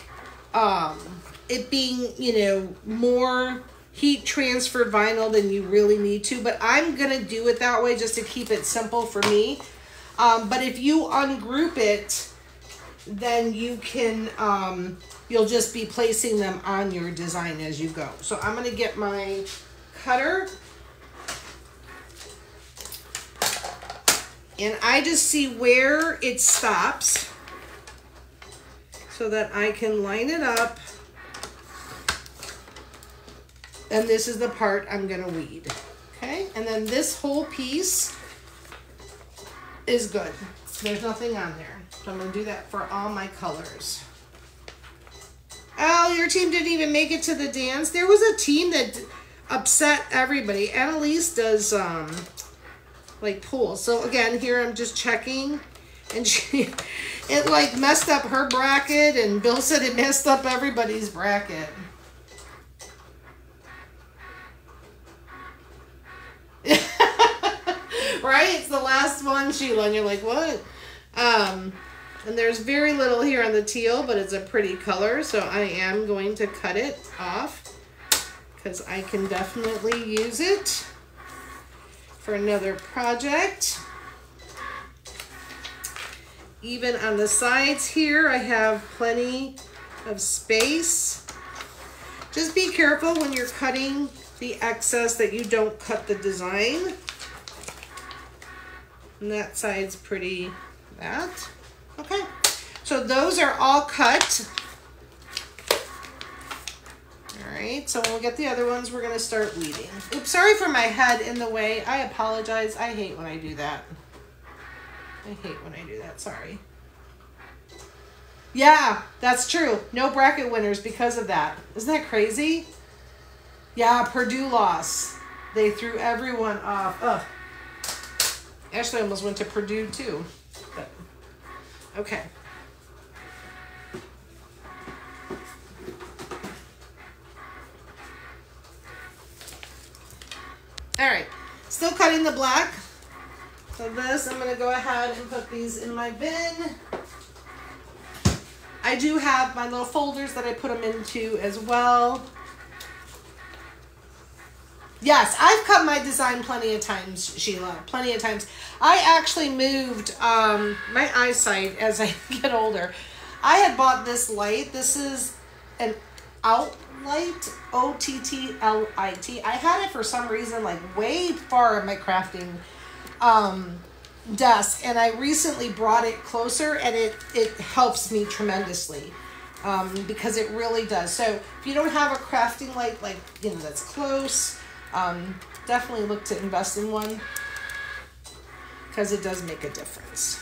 it being, you know, more heat transfer vinyl than you really need to, but I'm gonna do it that way just to keep it simple for me. But if you ungroup it, then you can, you'll just be placing them on your design as you go. So I'm gonna get my cutter. And I just see where it stops so that I can line it up. And this is the part I'm gonna weed, okay? And then this whole piece is good. There's nothing on there. So I'm gonna do that for all my colors. Oh, your team didn't even make it to the dance. There was a team that upset everybody. Annalise does like pool. So again, here I'm just checking, and it like messed up her bracket, and Bill said it messed up everybody's bracket. Right? It's the last one, Sheila, and you're like, what? And there's very little here on the teal, but it's a pretty color, so I am going to cut it off because I can definitely use it for another project. Even on the sides here, I have plenty of space. Just be careful when you're cutting the excess that you don't cut the design. And that side's pretty that. Okay. So those are all cut. All right, so when we get the other ones, we're gonna start weeding. Oops, sorry for my head in the way. I apologize. I hate when I do that. I hate when I do that, sorry. Yeah, that's true. No bracket winners because of that. Isn't that crazy? Yeah, Purdue lost. They threw everyone off. Ugh. Ashley almost went to Purdue too. But, okay. All right, still cutting the black. So this, I'm gonna go ahead and put these in my bin. I do have my little folders that I put them into as well. Yes, I've cut my design plenty of times, Sheila, plenty of times. I actually moved my eyesight as I get older. I had bought this light. This is an Outlight, O-T-T-L-I-T. I had it for some reason like way far in my crafting desk, and I recently brought it closer, and it helps me tremendously because it really does. So if you don't have a crafting light, like, you know, that's close, definitely look to invest in one because it does make a difference.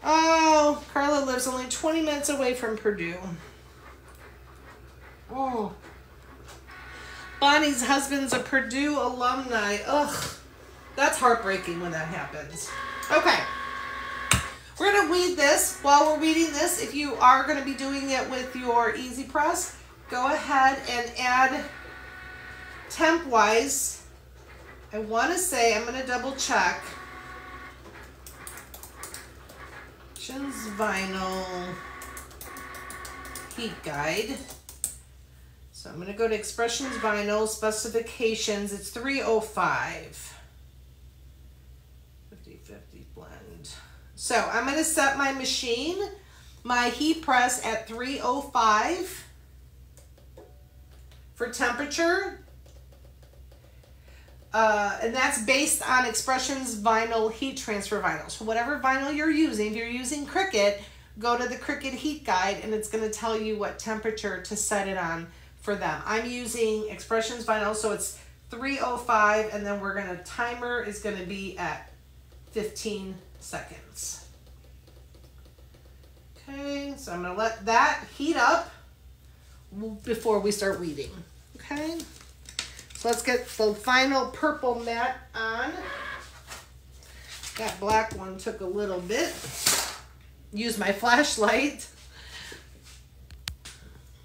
Oh, Carla lives only 20 minutes away from Purdue. Oh. Bonnie's husband's a Purdue alumni. Ugh. That's heartbreaking when that happens. Okay. We're going to weed this. While we're weeding this, if you are going to be doing it with your Easy Press, go ahead and add temp-wise. I want to say, I'm going to double check. Vinyl heat guide. So I'm going to go to Expressions Vinyl specifications. It's 305. 50-50 blend. So I'm going to set my machine, my heat press at 305 for temperature. And that's based on Expressions Vinyl Heat Transfer Vinyl. So whatever vinyl you're using, if you're using Cricut, go to the Cricut Heat Guide and it's going to tell you what temperature to set it on for them. I'm using Expressions Vinyl, so it's 305, and then we're going to, timer is going to be at 15 seconds. Okay, so I'm going to let that heat up before we start weeding. Okay. So let's get the final purple mat on. That black one took a little bit. Use my flashlight.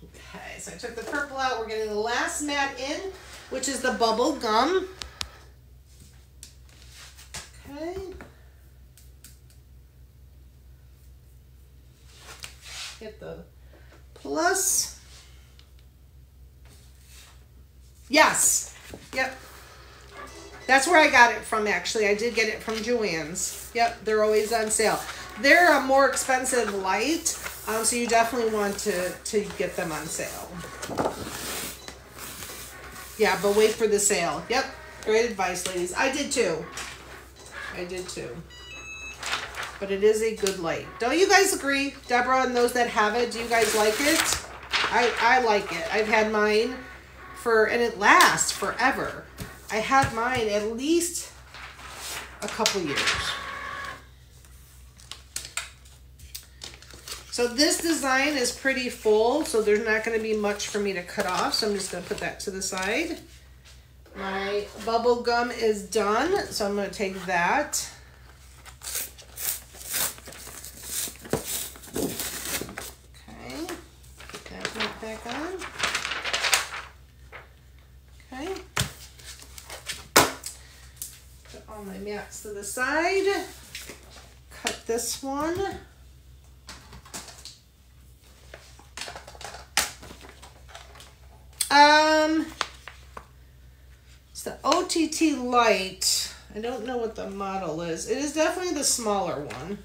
Okay, so I took the purple out. We're getting the last mat in, which is the bubble gum. Okay. Hit the plus. Yes. Yep. That's where I got it from, actually. I did get it from Joann's. Yep, they're always on sale. They're a more expensive light, so you definitely want to get them on sale. Yeah, but wait for the sale. Yep, great advice, ladies. I did too. I did too. But it is a good light. Don't you guys agree? Deborah and those that have it, do you guys like it? I like it. I've had mine and it lasts forever. I had mine at least a couple years. So this design is pretty full, so there's not going to be much for me to cut off, so I'm just going to put that to the side. My bubble gum is done, so I'm going to take that. Okay, put that back on. Okay. Put all my mats to the side. Cut this one. It's the OTT light. I don't know what the model is. It is definitely the smaller one.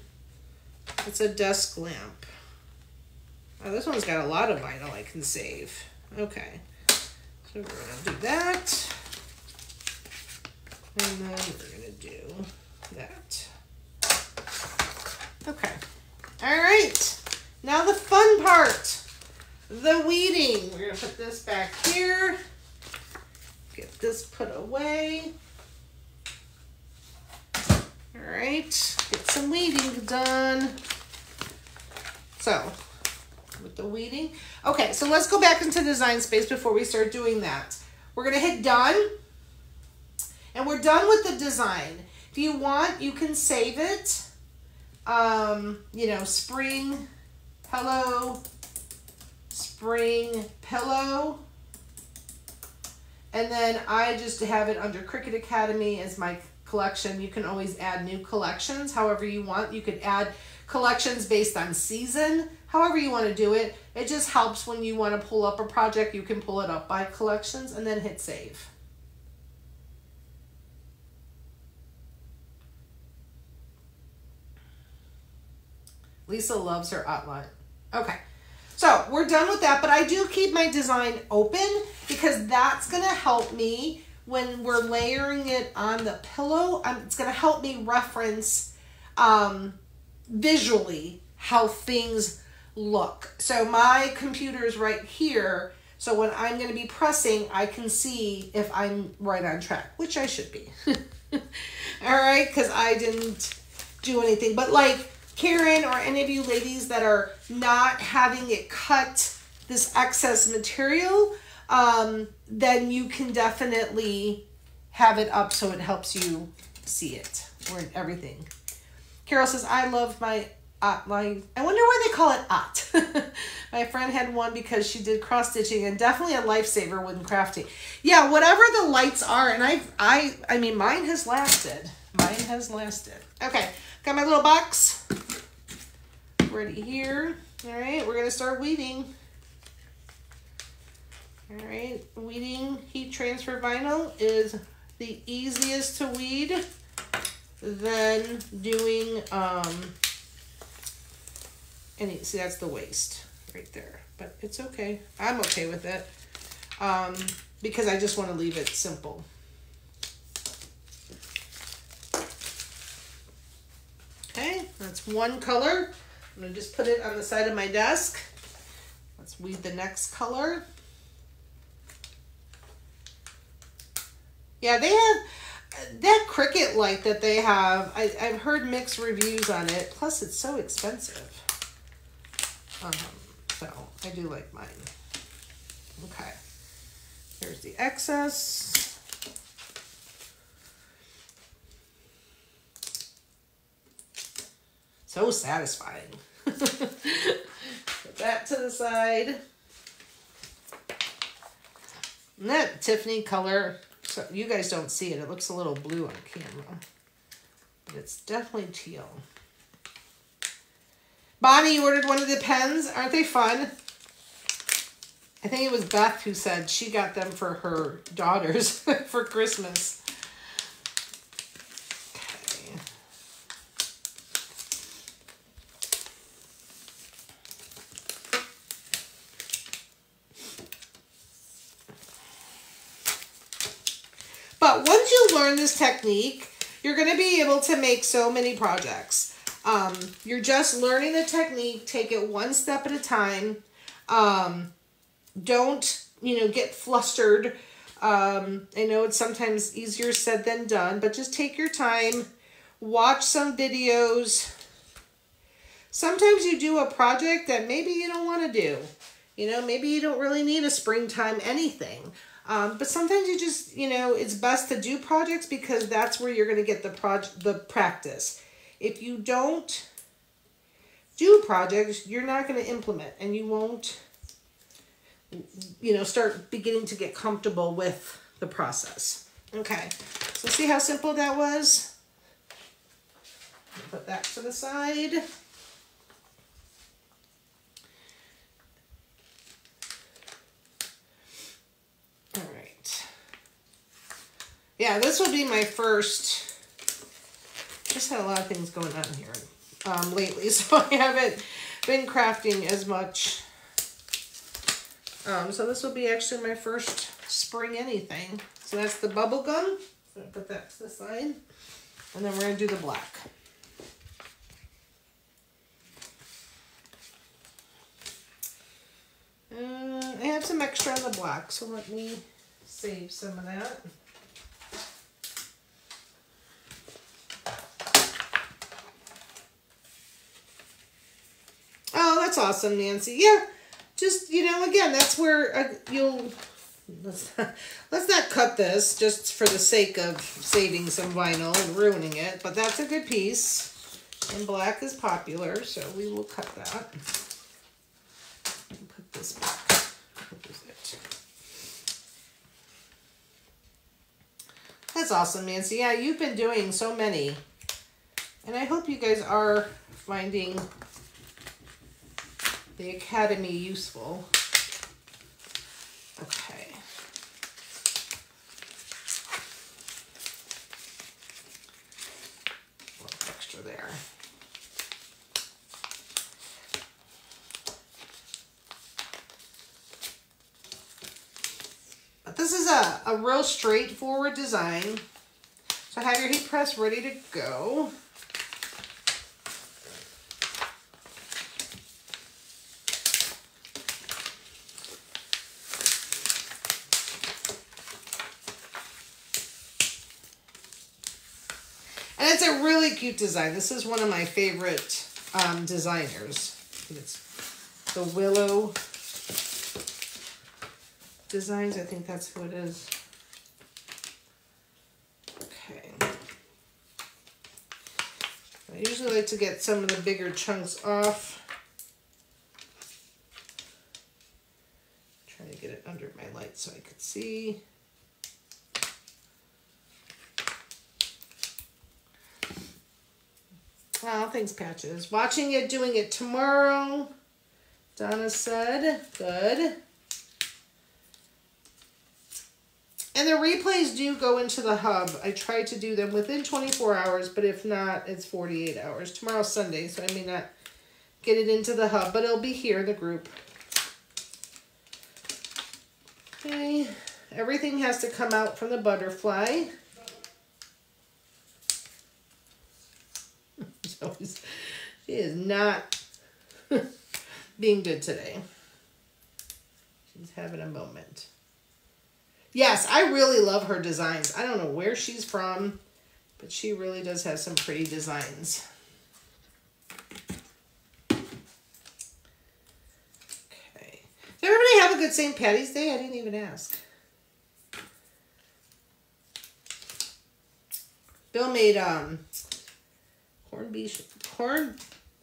It's a desk lamp. Oh, this one's got a lot of vinyl I can save. Okay. So we're going to do that. And then we're gonna do that. Okay. All right. Now the fun part, the weeding. We're gonna put this back here. Get this put away. All right. Get some weeding done. So, with the weeding. Okay, so let's go back into Design Space before we start doing that. We're gonna hit done. And we're done with the design. If you want, you can save it. You know, spring pillow, spring pillow. And then I just have it under Cricut Academy as my collection. You can always add new collections however you want. You could add collections based on season, however you want to do it. It just helps when you want to pull up a project, you can pull it up by collections and then hit save. Lisa loves her outline. Okay, so we're done with that, but I do keep my design open because that's gonna help me when we're layering it on the pillow. It's gonna help me reference visually how things look. So my computer is right here, so when I'm gonna be pressing, I can see if I'm right on track, which I should be. All right, because I didn't do anything, but like, Karen or any of you ladies that are not having it cut this excess material, then you can definitely have it up so it helps you see it or everything. Carol says, I love my line. I wonder why they call it ot. My friend had one because she did cross stitching and definitely a lifesaver when crafting. Yeah, whatever the lights are, and I mean, mine has lasted. Mine has lasted. Okay, got my little box ready here. All right, we're gonna start weeding. All right, weeding heat transfer vinyl is the easiest to weed than doing see, that's the waste right there, but it's okay. I'm okay with it because I just want to leave it simple. Okay, that's one color. I'm gonna just put it on the side of my desk. Let's weed the next color. Yeah, they have that Cricut light that they have. I've heard mixed reviews on it. Plus, it's so expensive. So I do like mine. Okay, here's the excess. So satisfying. Put that to the side. And that Tiffany color, so you guys don't see it. It looks a little blue on camera, but it's definitely teal. Bonnie, you ordered one of the pens. Aren't they fun? I think it was Beth who said she got them for her daughters for Christmas. But once you learn this technique, you're going to be able to make so many projects. You're just learning the technique. Take it one step at a time. Don't, get flustered. I know it's sometimes easier said than done, but just take your time. Watch some videos. Sometimes you do a project that maybe you don't want to do. Maybe you don't really need a springtime anything. But sometimes you just, it's best to do projects because that's where you're going to get the practice. If you don't do projects, you're not going to implement and you won't, start beginning to get comfortable with the process. Okay, so see how simple that was? Put that to the side. All right. Yeah, this will be my first. Just had a lot of things going on here lately, so I haven't been crafting as much. So this will be actually my first spring anything. So that's the bubble gum. So put that to the side. And then we're going to do the black. I have some extra on the black, so let me save some of that. Oh, that's awesome, Nancy. Yeah, just, you know, again, that's where let's not cut this just for the sake of saving some vinyl and ruining it, but that's a good piece. And black is popular, so we will cut that. And put this back. What is it? That's awesome, Nancy. Yeah, you've been doing so many. And I hope you guys are finding the Academy useful. Okay. A little extra there. But this is a real straightforward design. So have your heat press ready to go. And it's a really cute design. This is one of my favorite designers. It's the Willow Designs. I think that's who it is. Okay. I usually like to get some of the bigger chunks off. Trying to get it under my light so I could see. Oh, thanks, Patches. Watching it, doing it tomorrow. Donna said, good. And the replays do go into the hub. I try to do them within 24 hours, but if not, it's 48 hours. Tomorrow's Sunday, so I may not get it into the hub, but it'll be here in the group. Okay, everything has to come out from the butterfly. She is not being good today. She's having a moment. Yes, I really love her designs. I don't know where she's from, but she really does have some pretty designs. Okay. Did everybody have a good St. Patty's Day? I didn't even ask. Bill made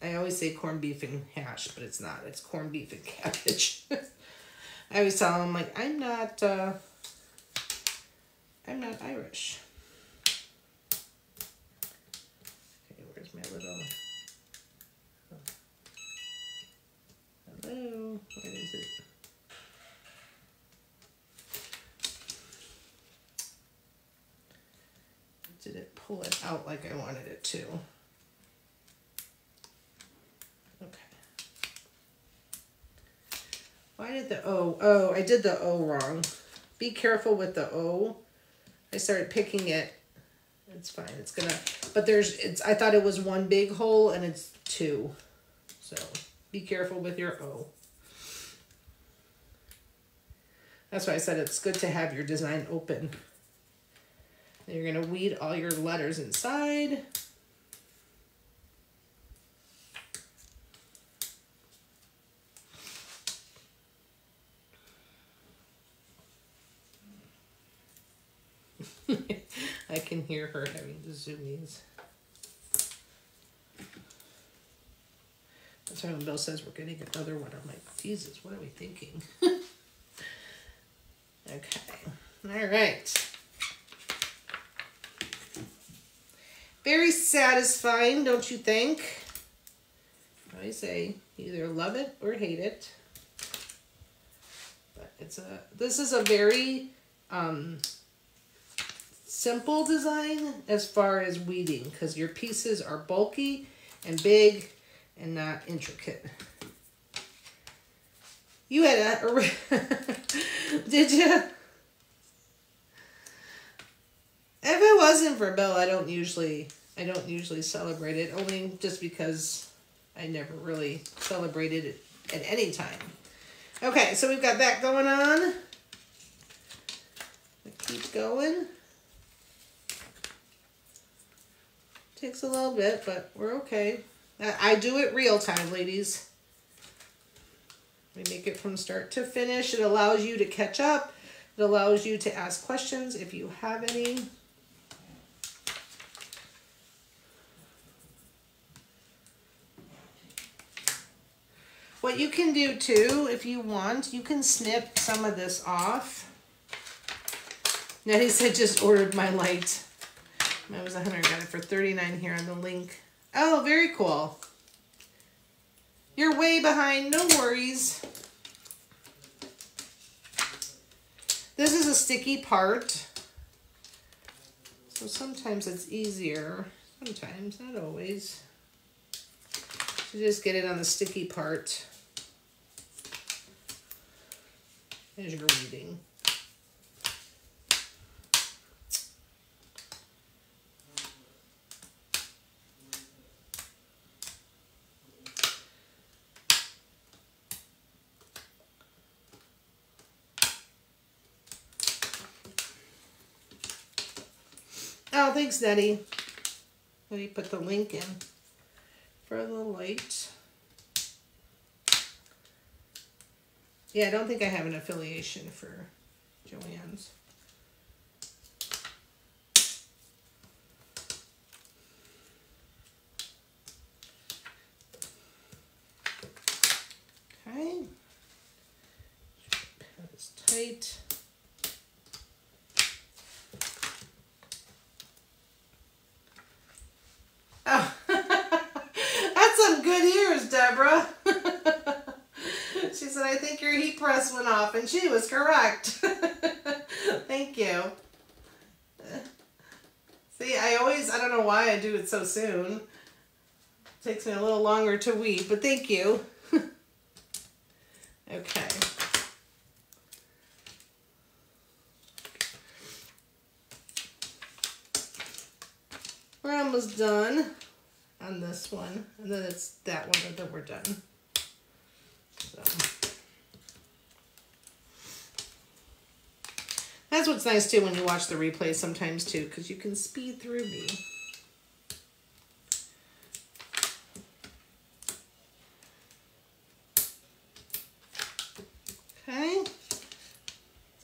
I always say corned beef and hash, but it's not. It's corned beef and cabbage. I always tell him, like, I'm not Irish. Okay, where's my little... Hello? Where is it? Did it pull it out like I wanted it to? Okay. Why did the O? Oh, I did the O wrong. Be careful with the O. I started picking it. It's fine. It's gonna, but I thought it was one big hole and it's two. So be careful with your O. That's why I said it's good to have your design open. And you're gonna weed all your letters inside. I can hear her having the zoomies. That's why when Bill says we're getting another one, I'm like, Jesus, what are we thinking? Okay. All right. Very satisfying, don't you think? I always say either love it or hate it. But this is a very simple design as far as weeding, because your pieces are bulky and big and not intricate. You had a did you? If it wasn't for Bill, I don't usually celebrate it, only just because I never really celebrated it at any time. Okay, so we've got that going on. Keep going. Takes a little bit, but we're okay. I do it real time, ladies. We make it from start to finish. It allows you to catch up. It allows you to ask questions if you have any. What you can do too, if you want, you can snip some of this off. Nettie said just ordered my light. Mine was 100, got it for 39 here on the link. Oh, very cool. You're way behind, no worries. This is a sticky part. So sometimes it's easier. Sometimes, not always. To just get it on the sticky part as you're weeding. Oh, thanks, Nettie. Nettie put the link in for the light. Yeah, I don't think I have an affiliation for Joann's. Okay. That is tight. Oh, that's some good ears, Deborah. She said, I think your heat press went off, and she was correct. Thank you. See, I don't know why I do it so soon. It takes me a little longer to weed, but thank you. Okay. We're almost done on this one, and then it's that one, and then we're done. So. That's what's nice too when you watch the replay sometimes too, because you can speed through me. Okay.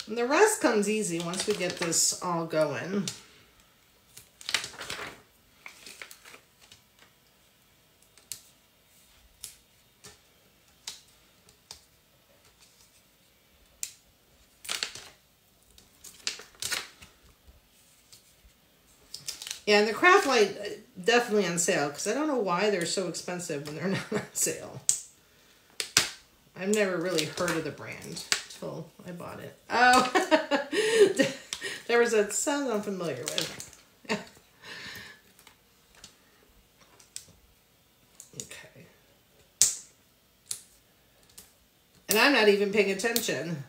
And the rest comes easy once we get this all going. Yeah, and the craft light definitely on sale, because I don't know why they're so expensive when they're not on sale. I've never really heard of the brand until I bought it. Oh, there was a sound I'm familiar with. Okay. And I'm not even paying attention.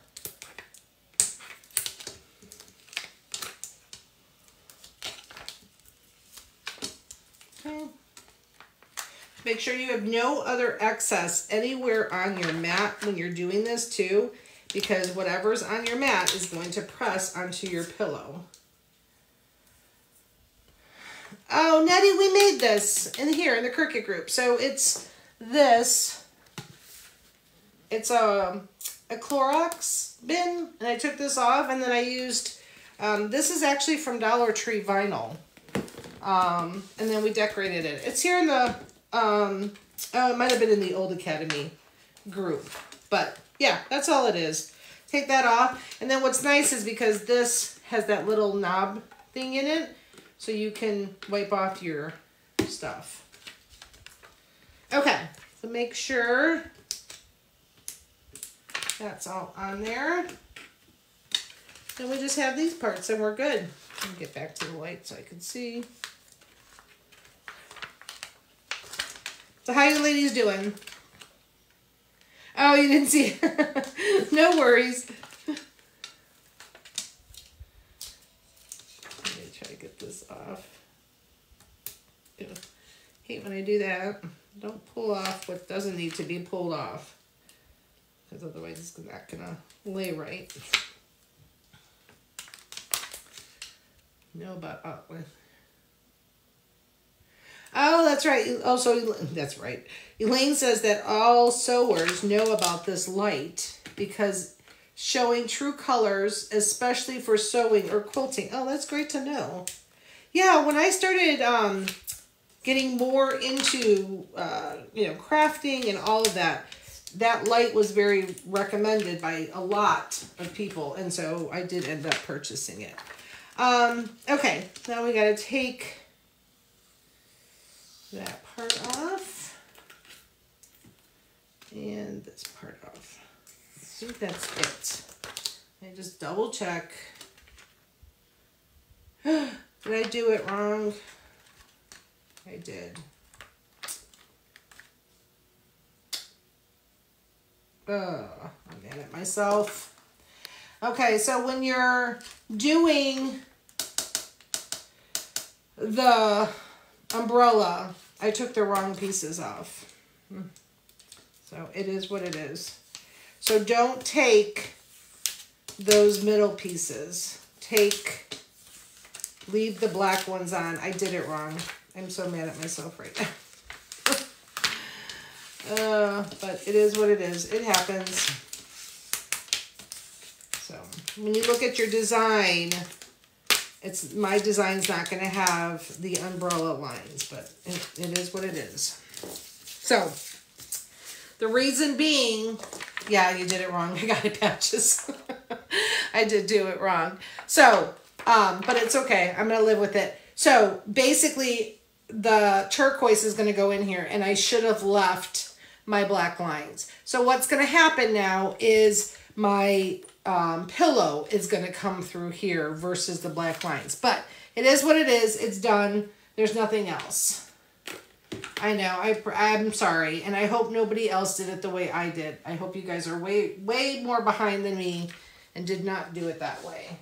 Make sure you have no other excess anywhere on your mat when you're doing this too, because whatever's on your mat is going to press onto your pillow. Oh, Nettie, we made this in here in the Cricut group. So it's this. It's a Clorox bin, and I took this off, and then I used, this is actually from Dollar Tree vinyl. And then we decorated it. It's here in the, oh, it might have been in the Old Academy group. But yeah, that's all it is. Take that off. And then what's nice is because this has that little knob thing in it, so you can wipe off your stuff. Okay, so make sure that's all on there. Then we just have these parts and we're good. Let me get back to the light so I can see. So how you ladies doing? Oh, you didn't see it. No worries. Let me try to get do that. Don't pull off what doesn't need to be pulled off, because otherwise it's not gonna lay right. No, but oh, that's right. Also, that's right. Elaine says that all sewers know about this light because showing true colors, especially for sewing or quilting. Oh, that's great to know. Yeah, when I started getting more into you know, crafting and all of that, that light was very recommended by a lot of people, and so I did end up purchasing it. Okay, now we got to take that part off and this part off. I think that's it. I just double check. Did I do it wrong? I did. I'm mad at myself. Okay, so when you're doing the umbrella, I took the wrong pieces off. So it is what it is. So don't take those middle pieces. Leave the black ones on. I did it wrong. I'm so mad at myself right now. But it is what it is. It happens. So when you look at your design, my design's not going to have the umbrella lines, but it is what it is. So the reason being, yeah, you did it wrong. I got it patches. I did do it wrong. So, but it's okay. I'm going to live with it. So basically the turquoise is going to go in here, and I should have left my black lines. So what's going to happen now is my pillow is going to come through here versus the black lines. But it is what it is. It's done. There's nothing else. I know. I'm sorry. And I hope nobody else did it the way I did. I hope you guys are way more behind than me and did not do it that way.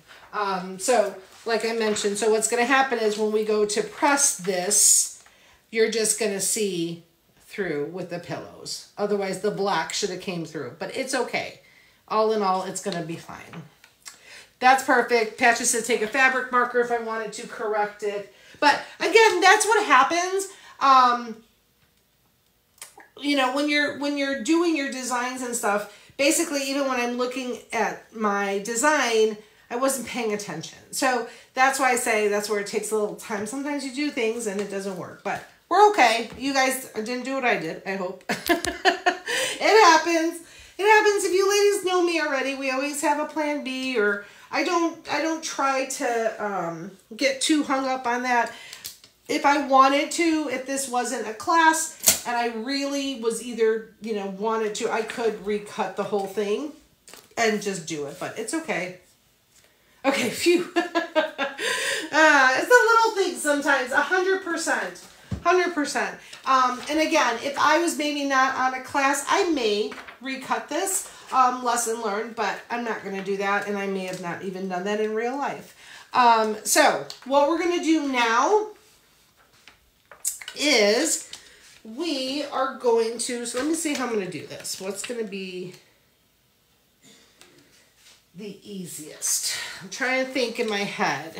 So like I mentioned, so what's going to happen is when we go to press this, you're just going to see through with the pillows. Otherwise the black should have came through, but it's okay. All in all, it's going to be fine. That's perfect. Patches said take a fabric marker if I wanted to correct it. But again, that's what happens. You know, when you're doing your designs and stuff, basically, even when I'm looking at my design, I wasn't paying attention. So that's why I say that's where it takes a little time. Sometimes you do things and it doesn't work, but we're okay. You guys didn't do what I did, I hope. It happens. It happens. If you ladies know me already, we always have a plan B, or I don't try to get too hung up on that. If I wanted to, if this wasn't a class and I really was either, you know, wanted to, I could recut the whole thing and just do it, but it's okay. Okay, phew. It's a little thing sometimes, 100%. 100%. And again, if I was maybe not on a class, I may recut this lesson learned, but I'm not going to do that, and I may have not even done that in real life. So what we're going to do now is we are going to, so let me see how I'm going to do this. What's going to be the easiest? I'm trying to think in my head.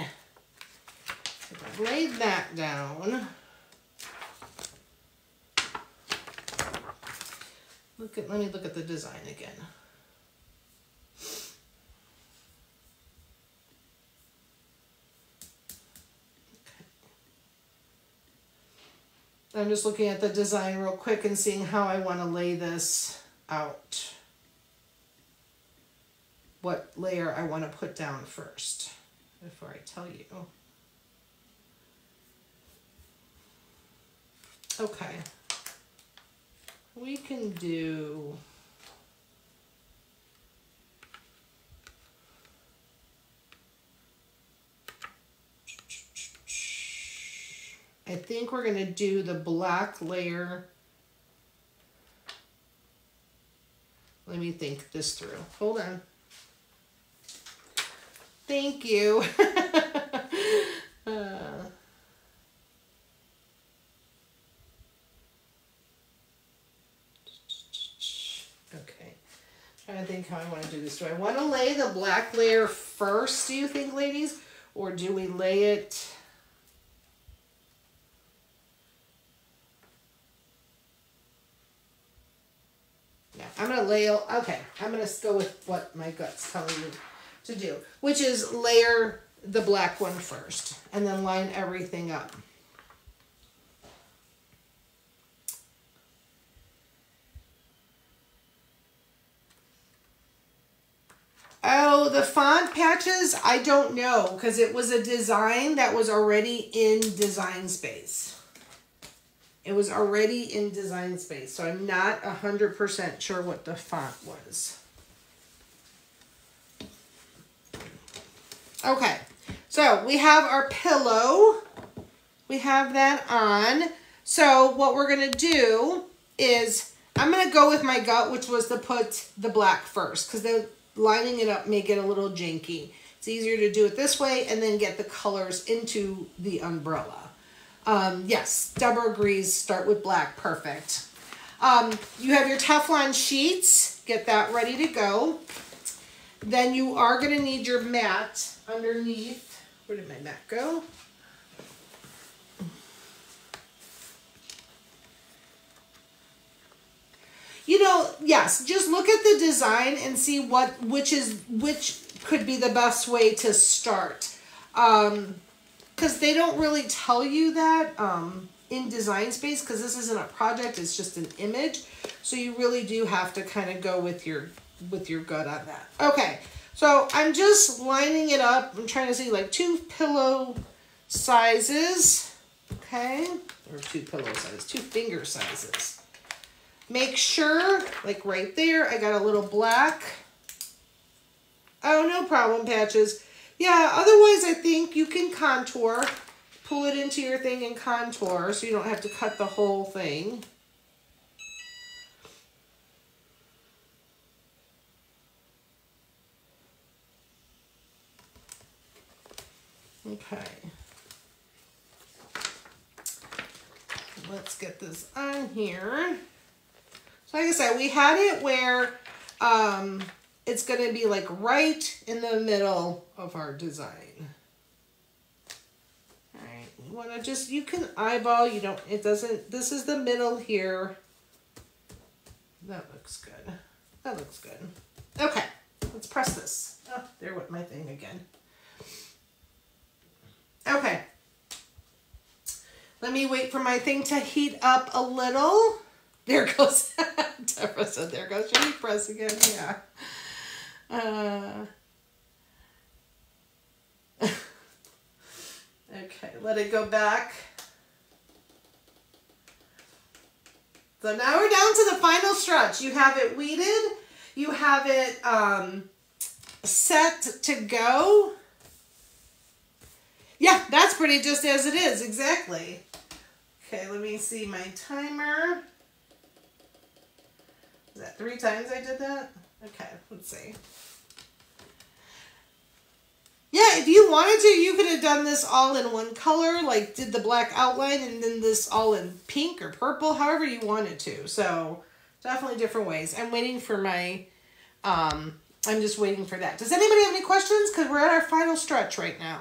If I laid that down, let me look at the design again. I'm just looking at the design real quick and seeing how I want to lay this out. What layer I want to put down first before I tell you. Okay. We can do... I think we're going to do the black layer. Let me think this through. Hold on. Thank you. think how I want to do this. Do I want to lay the black layer first, do you think, ladies? Or do we lay it... Yeah, I'm going to lay... Okay, I'm going to go with what my gut's telling me to do, which is layer the black one first and then line everything up. Oh, the font patches, I don't know, because it was a design that was already in Design Space. It was already in Design Space, so I'm not 100% sure what the font was. Okay, so we have our pillow. We have that on. So what we're going to do is, I'm going to go with my gut, which was to put the black first, because then lining it up may get a little janky. It's easier to do it this way and then get the colors into the umbrella. Yes, Deborah agrees, start with black, perfect. You have your Teflon sheets, get that ready to go. Then you are going to need your mat underneath. Where did my mat go? You know, yes, just look at the design and see which could be the best way to start. Because they don't really tell you that in Design Space, because this isn't a project, it's just an image. So you really do have to kind of go with your gut on that. Okay, so I'm just lining it up. I'm trying to see like 2 pillow sizes. Okay, or 2 pillow sizes, 2 finger sizes. Make sure, like right there, I got a little black. Oh, no problem, Patches. Yeah, otherwise I think you can contour. Pull it into your thing and contour so you don't have to cut the whole thing. Okay. Let's get this on here. So like I said, we had it where it's going to be like right in the middle of our design. All right, you want to just, you can eyeball, you don't, it doesn't, this is the middle here. That looks good. That looks good. Okay, let's press this. Oh, there went my thing again. Okay. Let me wait for my thing to heat up a little. There goes, Deborah said, there goes your press again, yeah. Okay, let it go back. So now we're down to the final stretch. You have it weeded, you have it set to go. Yeah, that's pretty just as it is, exactly. Okay, let me see my timer. Is that 3 times I did that? Okay, let's see. Yeah, if you wanted to, you could have done this all in one color, like did the black outline and then this all in pink or purple, however you wanted to. So definitely different ways. I'm waiting for my, I'm just waiting for that. Does anybody have any questions? Because we're at our final stretch right now.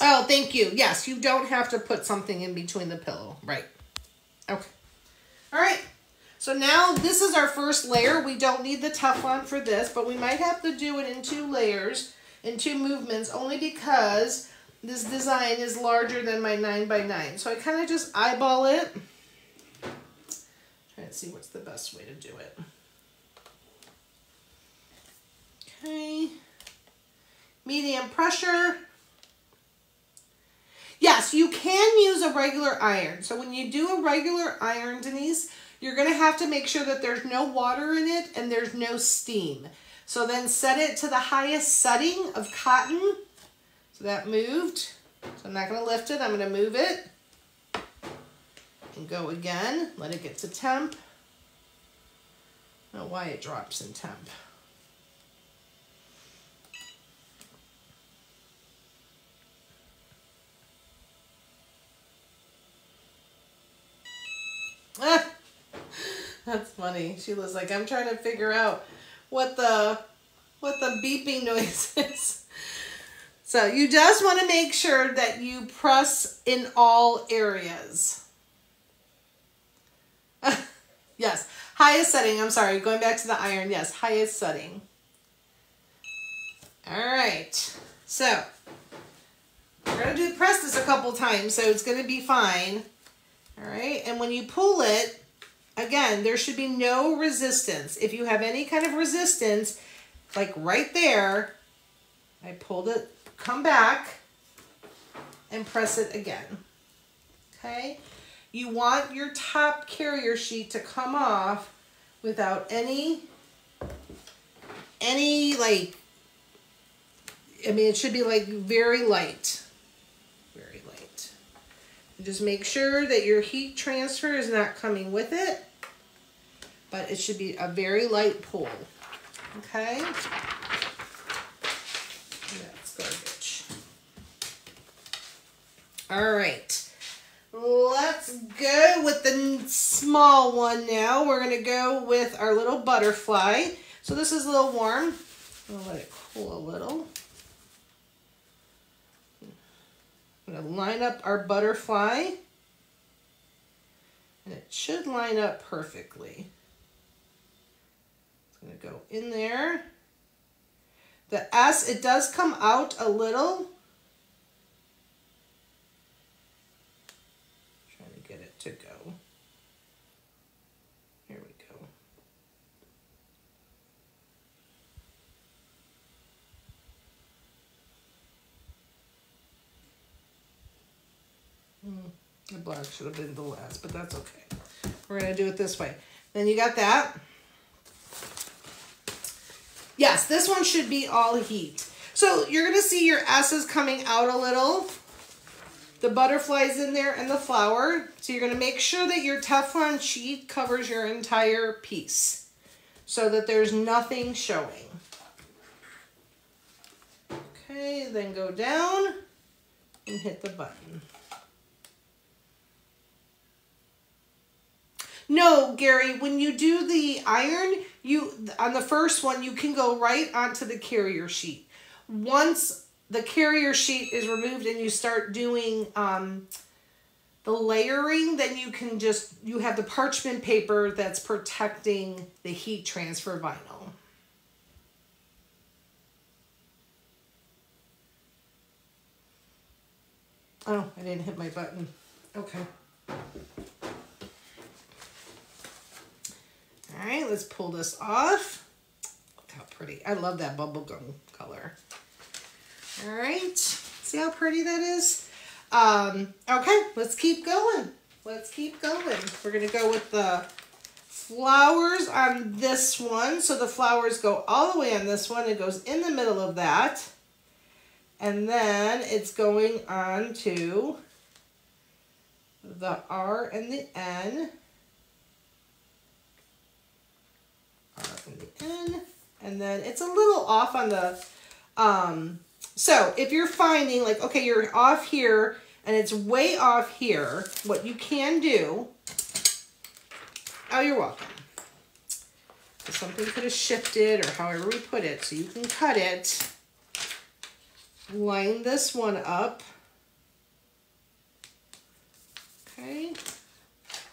Oh, thank you. Yes, you don't have to put something in between the pillow. Right. Okay. All right. So now this is our first layer. We don't need the Teflon for this, but we might have to do it in 2 layers, in 2 movements, only because this design is larger than my 9x9. So I kind of just eyeball it. Try to see what's the best way to do it. Okay. Medium pressure. Yes, you can use a regular iron. So when you do a regular iron, Denise, you're going to have to make sure that there's no water in it and there's no steam. So then set it to the highest setting of cotton. So that moved. So I'm not going to lift it. I'm going to move it. And go again. Let it get to temp. I don't know why it drops in temp. Ah, that's funny. Sheila's like, I'm trying to figure out what the beeping noise is. So you just want to make sure that you press in all areas. Yes, highest setting. I'm sorry, going back to the iron. Yes, highest setting. All right, so we're going to press this a couple times, so it's going to be fine. All right, and when you pull it, again, there should be no resistance. If you have any kind of resistance, like right there, I pulled it, come back, and press it again. Okay? You want your top carrier sheet to come off without any like, I mean, it should be like very light. Very light. Just make sure that your heat transfer is not coming with it, but it should be a very light pull. Okay? That's garbage. All right. Let's go with the small one now. We're going to go with our little butterfly. So this is a little warm. I'll let it cool a little. I'm going to line up our butterfly. And it should line up perfectly. It's going to go in there. The S, it does come out a little. Trying to get it to go. Here we go. The black should have been the last, but that's okay. We're going to do it this way. Then you got that. Yes, this one should be all heat. So you're going to see your S's coming out a little. The butterflies in there and the flower. So you're going to make sure that your Teflon sheet covers your entire piece so that there's nothing showing. Okay, then go down and hit the button. No, Gary, when you do the iron, on the first one, you can go right onto the carrier sheet. Once the carrier sheet is removed and you start doing the layering, then you have the parchment paper that's protecting the heat transfer vinyl. Oh, I didn't hit my button. Okay. All right, let's pull this off. Look how pretty. I love that bubblegum color. All right, see how pretty that is? Okay, let's keep going. Let's keep going. We're gonna go with the flowers on this one. So the flowers go all the way on this one. It goes in the middle of that. And then it's going on to the R and the N. R and the N. And then it's a little off on the, so if you're finding like, okay, you're off here and it's way off here, what you can do, oh, you're welcome. So something could have shifted or however we put it, so you can cut it. Line this one up. Okay.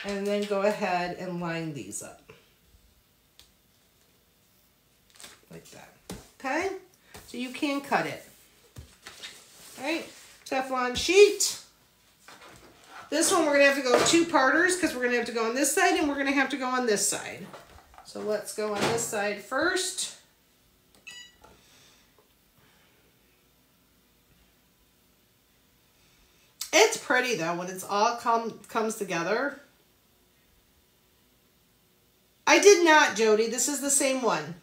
And then go ahead and line these up. Like that. Okay? So you can cut it. All right. Teflon sheet. This one we're going to have to go two parters because we're going to have to go on this side and we're going to have to go on this side. So let's go on this side first. It's pretty though when it's all comes together. I did not, Jody. This is the same one.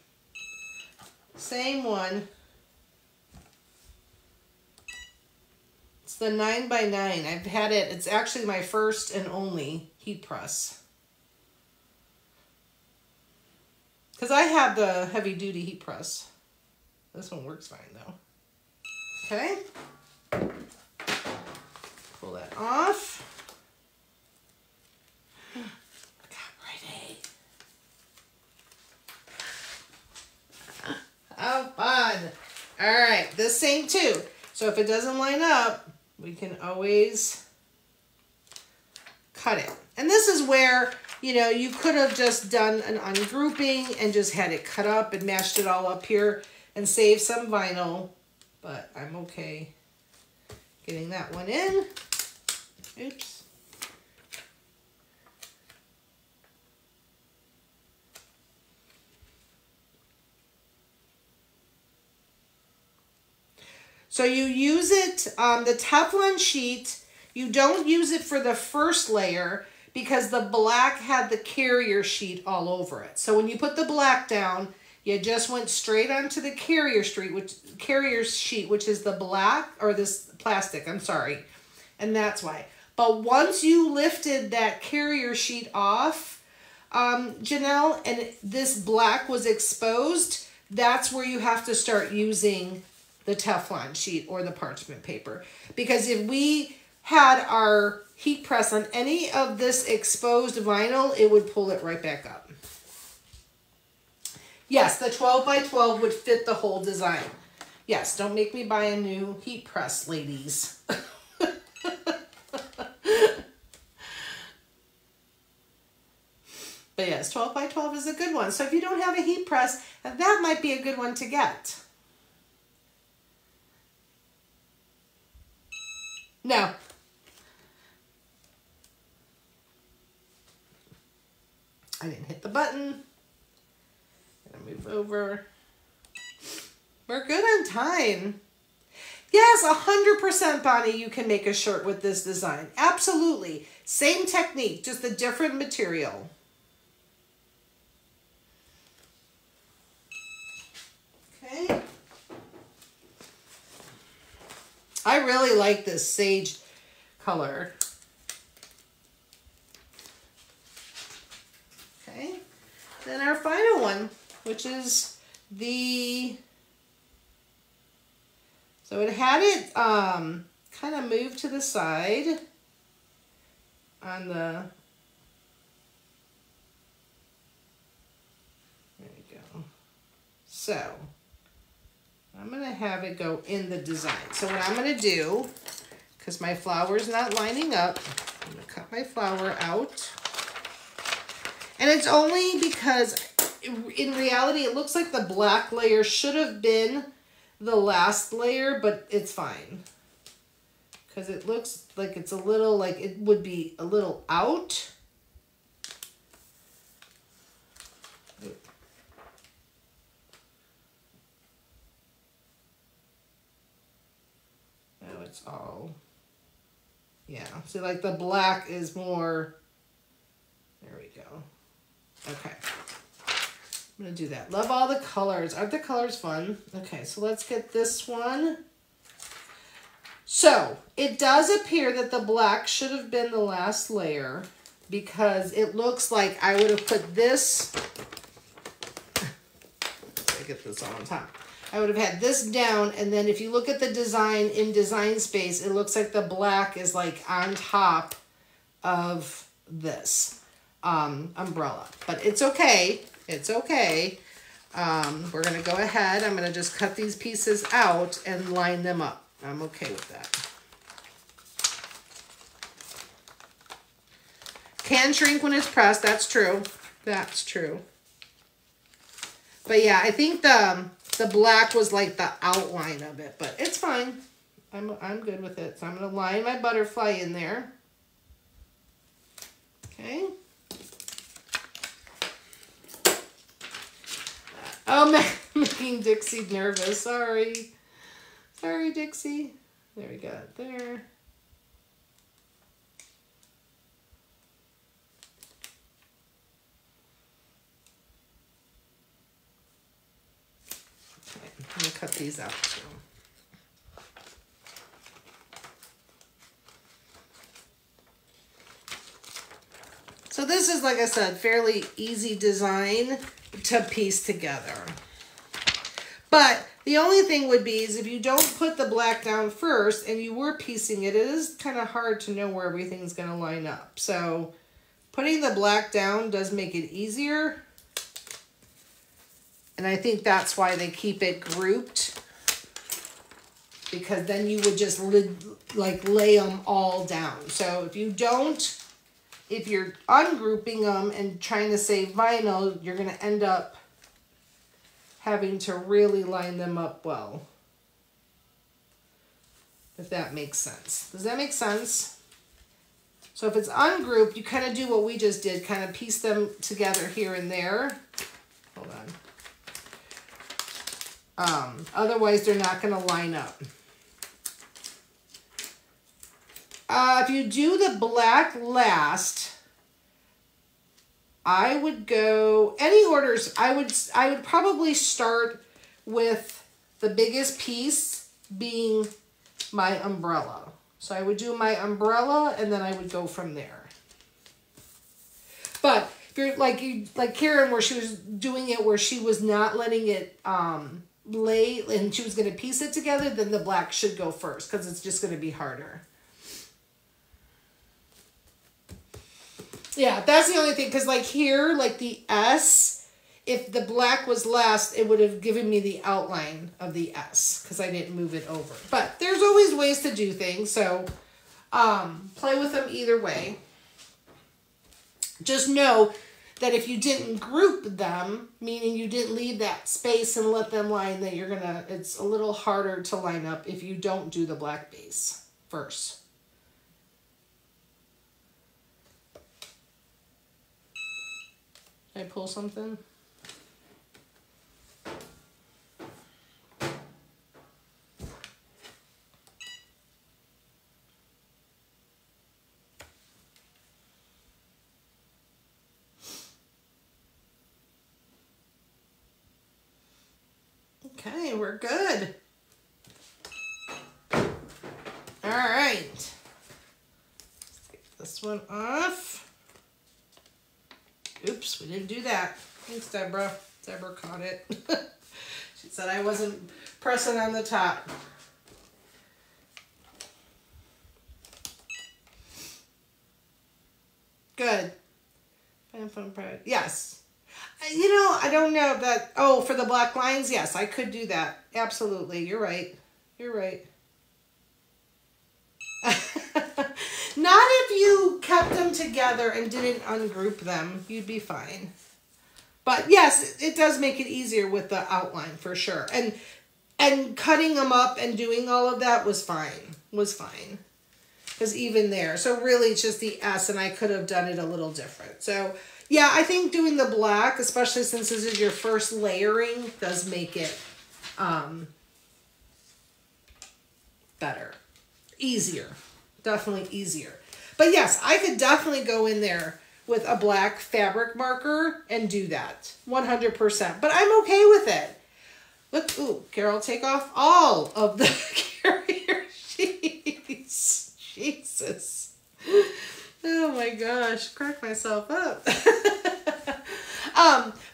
Same one. It's the 9x9. I've had it. It's actually my first and only heat press. Because I have the heavy duty heat press. This one works fine though. Okay. Pull that off. How fun. All right, this same too. So if it doesn't line up, we can always cut it. And this is where, you know, you could have just done an ungrouping and just had it cut up and mashed it all up here and saved some vinyl, but I'm okay getting that one in. Oops. So you use it, the Teflon sheet, you don't use it for the first layer because the black had the carrier sheet all over it. So when you put the black down, you just went straight onto the carrier sheet, which is the black, or this plastic, I'm sorry. And that's why. But once you lifted that carrier sheet off, Janelle, and this black was exposed, that's where you have to start using the Teflon sheet or the parchment paper. Because if we had our heat press on any of this exposed vinyl, it would pull it right back up. Yes, the 12 by 12 would fit the whole design. Yes, don't make me buy a new heat press, ladies. But yes, 12 by 12 is a good one. So if you don't have a heat press, that might be a good one to get. No. I didn't hit the button. Gonna move over. We're good on time. Yes, 100% Bonnie, you can make a shirt with this design. Absolutely. Same technique, just a different material. Okay. I really like this sage color. Okay. Then our final one, which is the, so it had it kind of moved to the side on the, there you go. So I'm going to have it go in the design. So what I'm going to do, because my flower is not lining up, I'm going to cut my flower out. And it's only because in reality, it looks like the black layer should have been the last layer, but it's fine. Because it looks like it's a little, like it would be a little out. It's all, yeah, see, like the black is more, there we go. Okay, I'm gonna do that. Love all the colors. Aren't the colors fun? Okay, so let's get this one. So it does appear that the black should have been the last layer because it looks like I would have put this, let's get this on top. I would have had this down, and then if you look at the design in Design Space, it looks like the black is like on top of this umbrella. But it's okay. It's okay. We're going to go ahead. I'm going to just cut these pieces out and line them up. I'm okay with that. Can shrink when it's pressed. That's true. That's true. But yeah, I think the black was like the outline of it, but it's fine. I'm good with it. So I'm going to line my butterfly in there. Okay. Oh, making Dixie nervous. Sorry. Sorry, Dixie. There we go. There. I'm going to cut these out too. So this this is, like I said, fairly easy design to piece together. But the only thing would be is if you don't put the black down first and you were piecing it, it is kind of hard to know where everything's going to line up. So putting the black down does make it easier. And I think that's why they keep it grouped, because then you would just like lay them all down. So if you're ungrouping them and trying to save vinyl, you're going to end up having to really line them up well. If that makes sense. Does that make sense? So if it's ungrouped, you kind of do what we just did, kind of piece them together here and there. Hold on. Otherwise, they're not going to line up. If you do the black last, I would go, any orders, I would probably start with the biggest piece being my umbrella. So I would do my umbrella and then I would go from there. But if you're like Karen, where she was doing it where she was not letting it lay and she was going to piece it together, then the black should go first because it's just going to be harder. Yeah, that's the only thing, because like here, like the S, if the black was last, it would have given me the outline of the S because I didn't move it over. But there's always ways to do things, so play with them either way. Just know that if you didn't group them, meaning you didn't leave that space and let them line, that it's a little harder to line up if you don't do the black base first. Did I pull something? Okay, we're good. All right. Let's get this one off. Oops, we didn't do that. Thanks, Deborah. Deborah caught it. She said I wasn't pressing on the top. Good. Yes. You know, I don't know that. Oh, for the black lines, yes, I could do that. Absolutely. You're right. You're right. Not if you kept them together and didn't ungroup them. You'd be fine. But yes, it does make it easier with the outline for sure. And cutting them up and doing all of that was fine. Was fine. Because even there. So really it's just the S, and I could have done it a little different. So yeah, I think doing the black, especially since this is your first layering, does make it better. Easier. Definitely easier. But yes, I could definitely go in there with a black fabric marker and do that 100%. But I'm okay with it. Look, ooh, Carol, take off all of the carrier sheets. Jesus. Oh my gosh, crack myself up.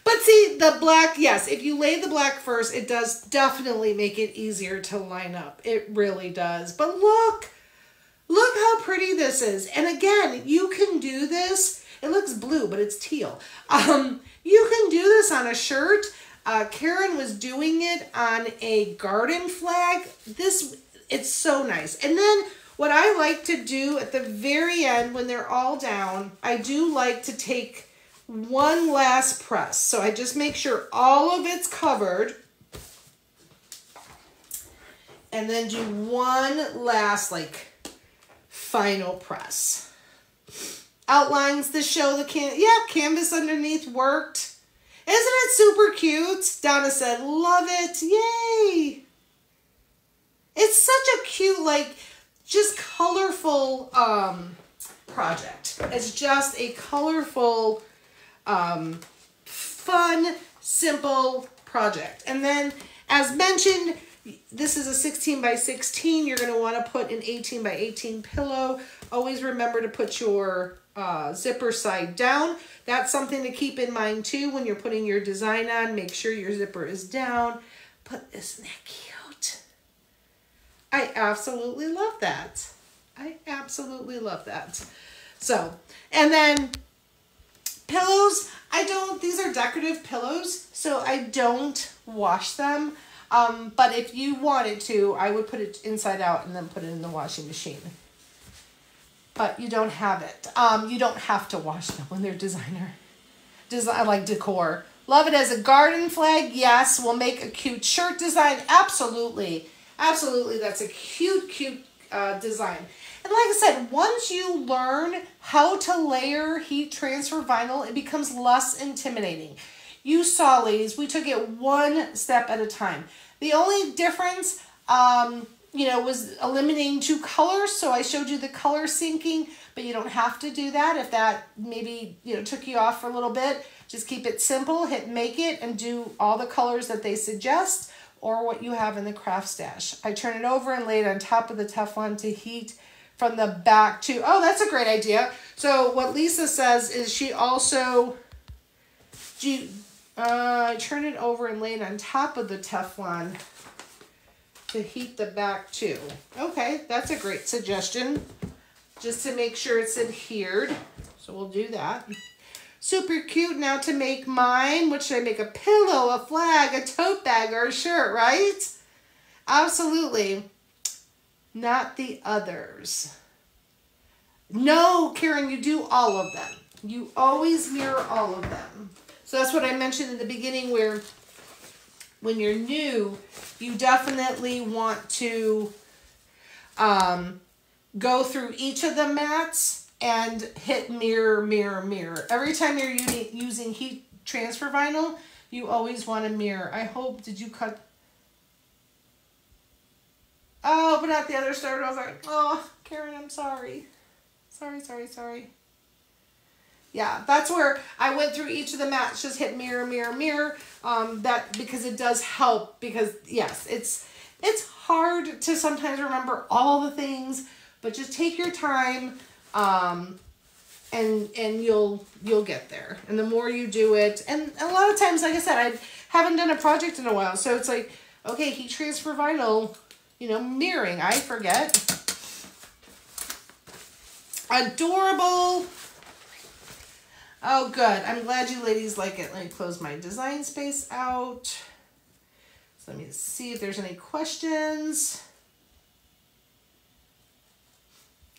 But see, the black, yes, if you lay the black first, it does definitely make it easier to line up. It really does. But look how pretty this is. And again, you can do this. It looks blue, but it's teal. You can do this on a shirt. Karen was doing it on a garden flag. It's so nice. And then what I like to do at the very end, when they're all down, I do like to take one last press. So I just make sure all of it's covered. And then do one last, like, final press. Outlines to show the canvas underneath worked. Isn't it super cute? Donna said, love it. Yay. It's such a cute, like, just colorful project. It's just a colorful, fun, simple project. And then, as mentioned, This is a 16 by 16. You're going to want to put an 18 by 18 pillow. Always remember to put your zipper side down. That's something to keep in mind too when you're putting your design on. Make sure your zipper is down. But isn't that cute? I absolutely love that. I absolutely love that. So, and then pillows, these are decorative pillows, so I don't wash them. But if you wanted to, I would put it inside out and then put it in the washing machine. But you don't have it. You don't have to wash them when they're like decor. Love it as a garden flag. Yes, we'll make a cute shirt design. Absolutely. Absolutely. That's a cute, cute design. And like I said, once you learn how to layer heat transfer vinyl, it becomes less intimidating. You saw, ladies, we took it one step at a time. The only difference, was eliminating 2 colors. So I showed you the color syncing, but you don't have to do that. If that maybe, took you off for a little bit, just keep it simple, hit make it, and do all the colors that they suggest or what you have in the craft stash. I turn it over and lay it on top of the Teflon to heat from the back to, oh, that's a great idea. So what Lisa says is she also, turn it over and lay it on top of the Teflon to heat the back too. Okay, that's a great suggestion. Just to make sure it's adhered. So we'll do that. Super cute. Now to make mine, what should I make? A pillow, a flag, a tote bag, or a shirt, right? Absolutely. Not the others. No, Karen, you do all of them. You always mirror all of them. So that's what I mentioned in the beginning, where when you're new, you definitely want to go through each of the mats and hit mirror, mirror, mirror. Every time you're using heat transfer vinyl, you always want to mirror. I hope, did you cut? Oh, but not the other side. I was like, oh, Karen, I'm sorry. Sorry. Yeah, that's where I went through each of the mats, just hit mirror, mirror, mirror. Because it does help, because yes, it's hard to sometimes remember all the things, but just take your time, and you'll get there. And the more you do it, and a lot of times, like I said, I haven't done a project in a while, so it's like, okay, heat transfer vinyl, mirroring, I forget. Adorable. Oh, good. I'm glad you ladies like it. Let me close my design space out. So let me see if there's any questions.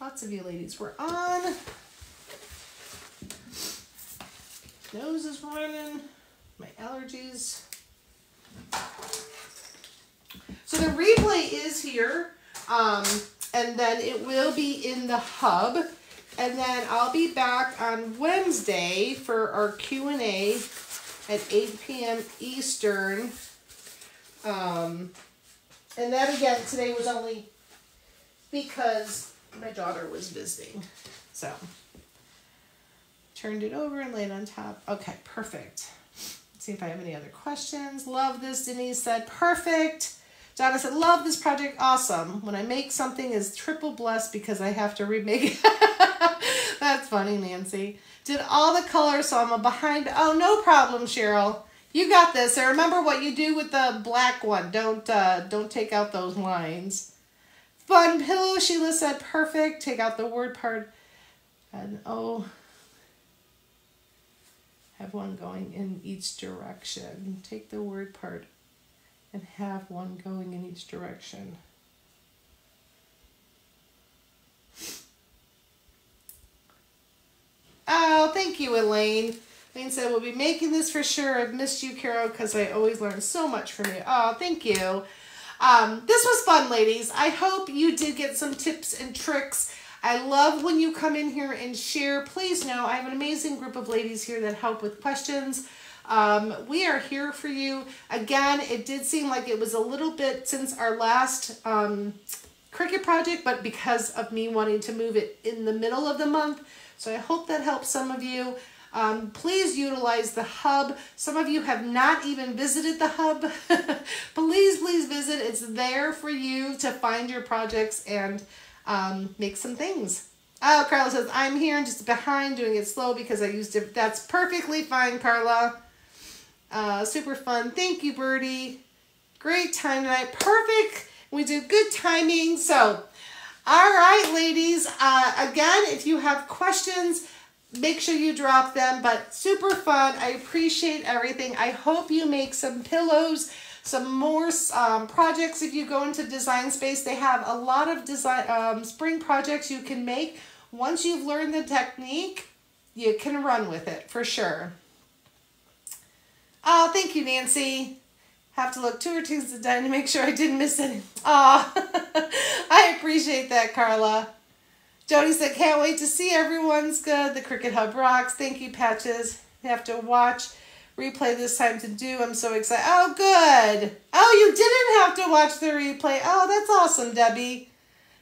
Lots of you ladies were on. Nose is running. My allergies. So the replay is here. And then it will be in the hub. And then I'll be back on Wednesday for our Q&A at 8 p.m. Eastern. And that, again, today was only because my daughter was visiting. So, turned it over and laid on top. Okay, perfect. Let's see if I have any other questions. Love this, Denise said. Perfect. Donna said, love this project. Awesome. When I make something is triple blessed because I have to remake it. That's funny, Nancy. Did all the colors, so I'm a behind. Oh, no problem, Cheryl. You got this. And remember what you do with the black one. Don't take out those lines. Fun pillow, Sheila said. Perfect. Take out the word part. And oh, have one going in each direction. Take the word part and have one going in each direction. Oh, thank you, Elaine. Elaine said, we'll be making this for sure. I've missed you, Carol, because I always learn so much from you. Oh, thank you. This was fun, ladies. I hope you did get some tips and tricks. I love when you come in here and share. Please know I have an amazing group of ladies here that help with questions. We are here for you. Again, it did seem like it was a little bit since our last Cricut project, but because of me wanting to move it in the middle of the month. So I hope that helps some of you. Please utilize the hub. Some of you have not even visited the hub. Believe please, please visit. It's there for you to find your projects and make some things. Oh, Carla says, I'm here and just behind doing it slow because I used it. That's perfectly fine, Carla. Super fun. Thank you, Birdie. Great time tonight. Perfect. We did good timing. So, all right, ladies. Again, if you have questions, make sure you drop them. But super fun. I appreciate everything. I hope you make some pillows, some more projects. If you go into Design Space, they have a lot of design spring projects you can make. Once you've learned the technique, you can run with it for sure. Oh, thank you, Nancy. Have to look 2 or 2 a day to make sure I didn't miss any. Oh, I appreciate that, Carla. Jody said, can't wait to see everyone's good. The Cricut Hub rocks. Thank you, Patches. You have to watch replay this time to do. I'm so excited. Oh, good. Oh, you didn't have to watch the replay. Oh, that's awesome, Debbie.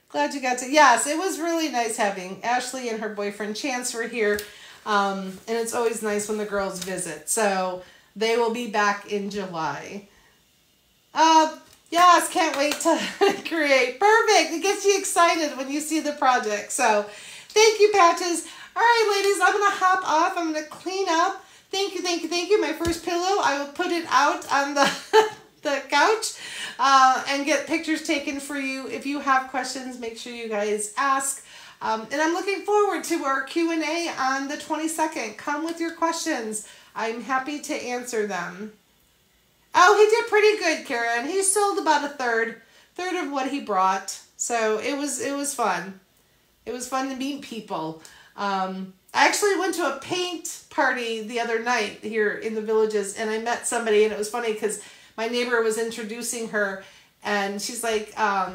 Glad you got to. Yes, it was really nice having Ashley and her boyfriend Chance were here. And it's always nice when the girls visit. So they will be back in July. Yes, can't wait to create. Perfect. It gets you excited when you see the project. So thank you, Patches. All right, ladies, I'm going to hop off. I'm going to clean up. Thank you, thank you, thank you. My first pillow, I will put it out on the, the couch and get pictures taken for you. If you have questions, make sure you guys ask. And I'm looking forward to our Q&A on the 22nd. Come with your questions. I'm happy to answer them. Oh, he did pretty good, Karen. He sold about a third of what he brought. So it was fun. It was fun to meet people. I actually went to a paint party the other night here in the Villages, and I met somebody, and it was funny because my neighbor was introducing her, and she's like, Kat,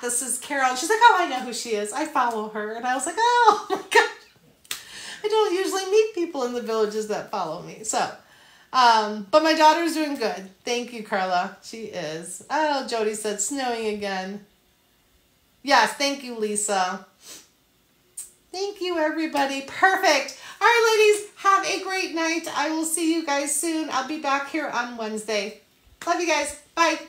this is Carol. And she's like, oh, I know who she is. I follow her. And I was like, oh my God. I don't usually meet people in the Villages that follow me. So, but my daughter's doing good. Thank you, Carla. She is. Oh, Jody said snowing again. Yes, thank you, Lisa. Thank you, everybody. Perfect. All right, ladies, have a great night. I will see you guys soon. I'll be back here on Wednesday. Love you guys. Bye.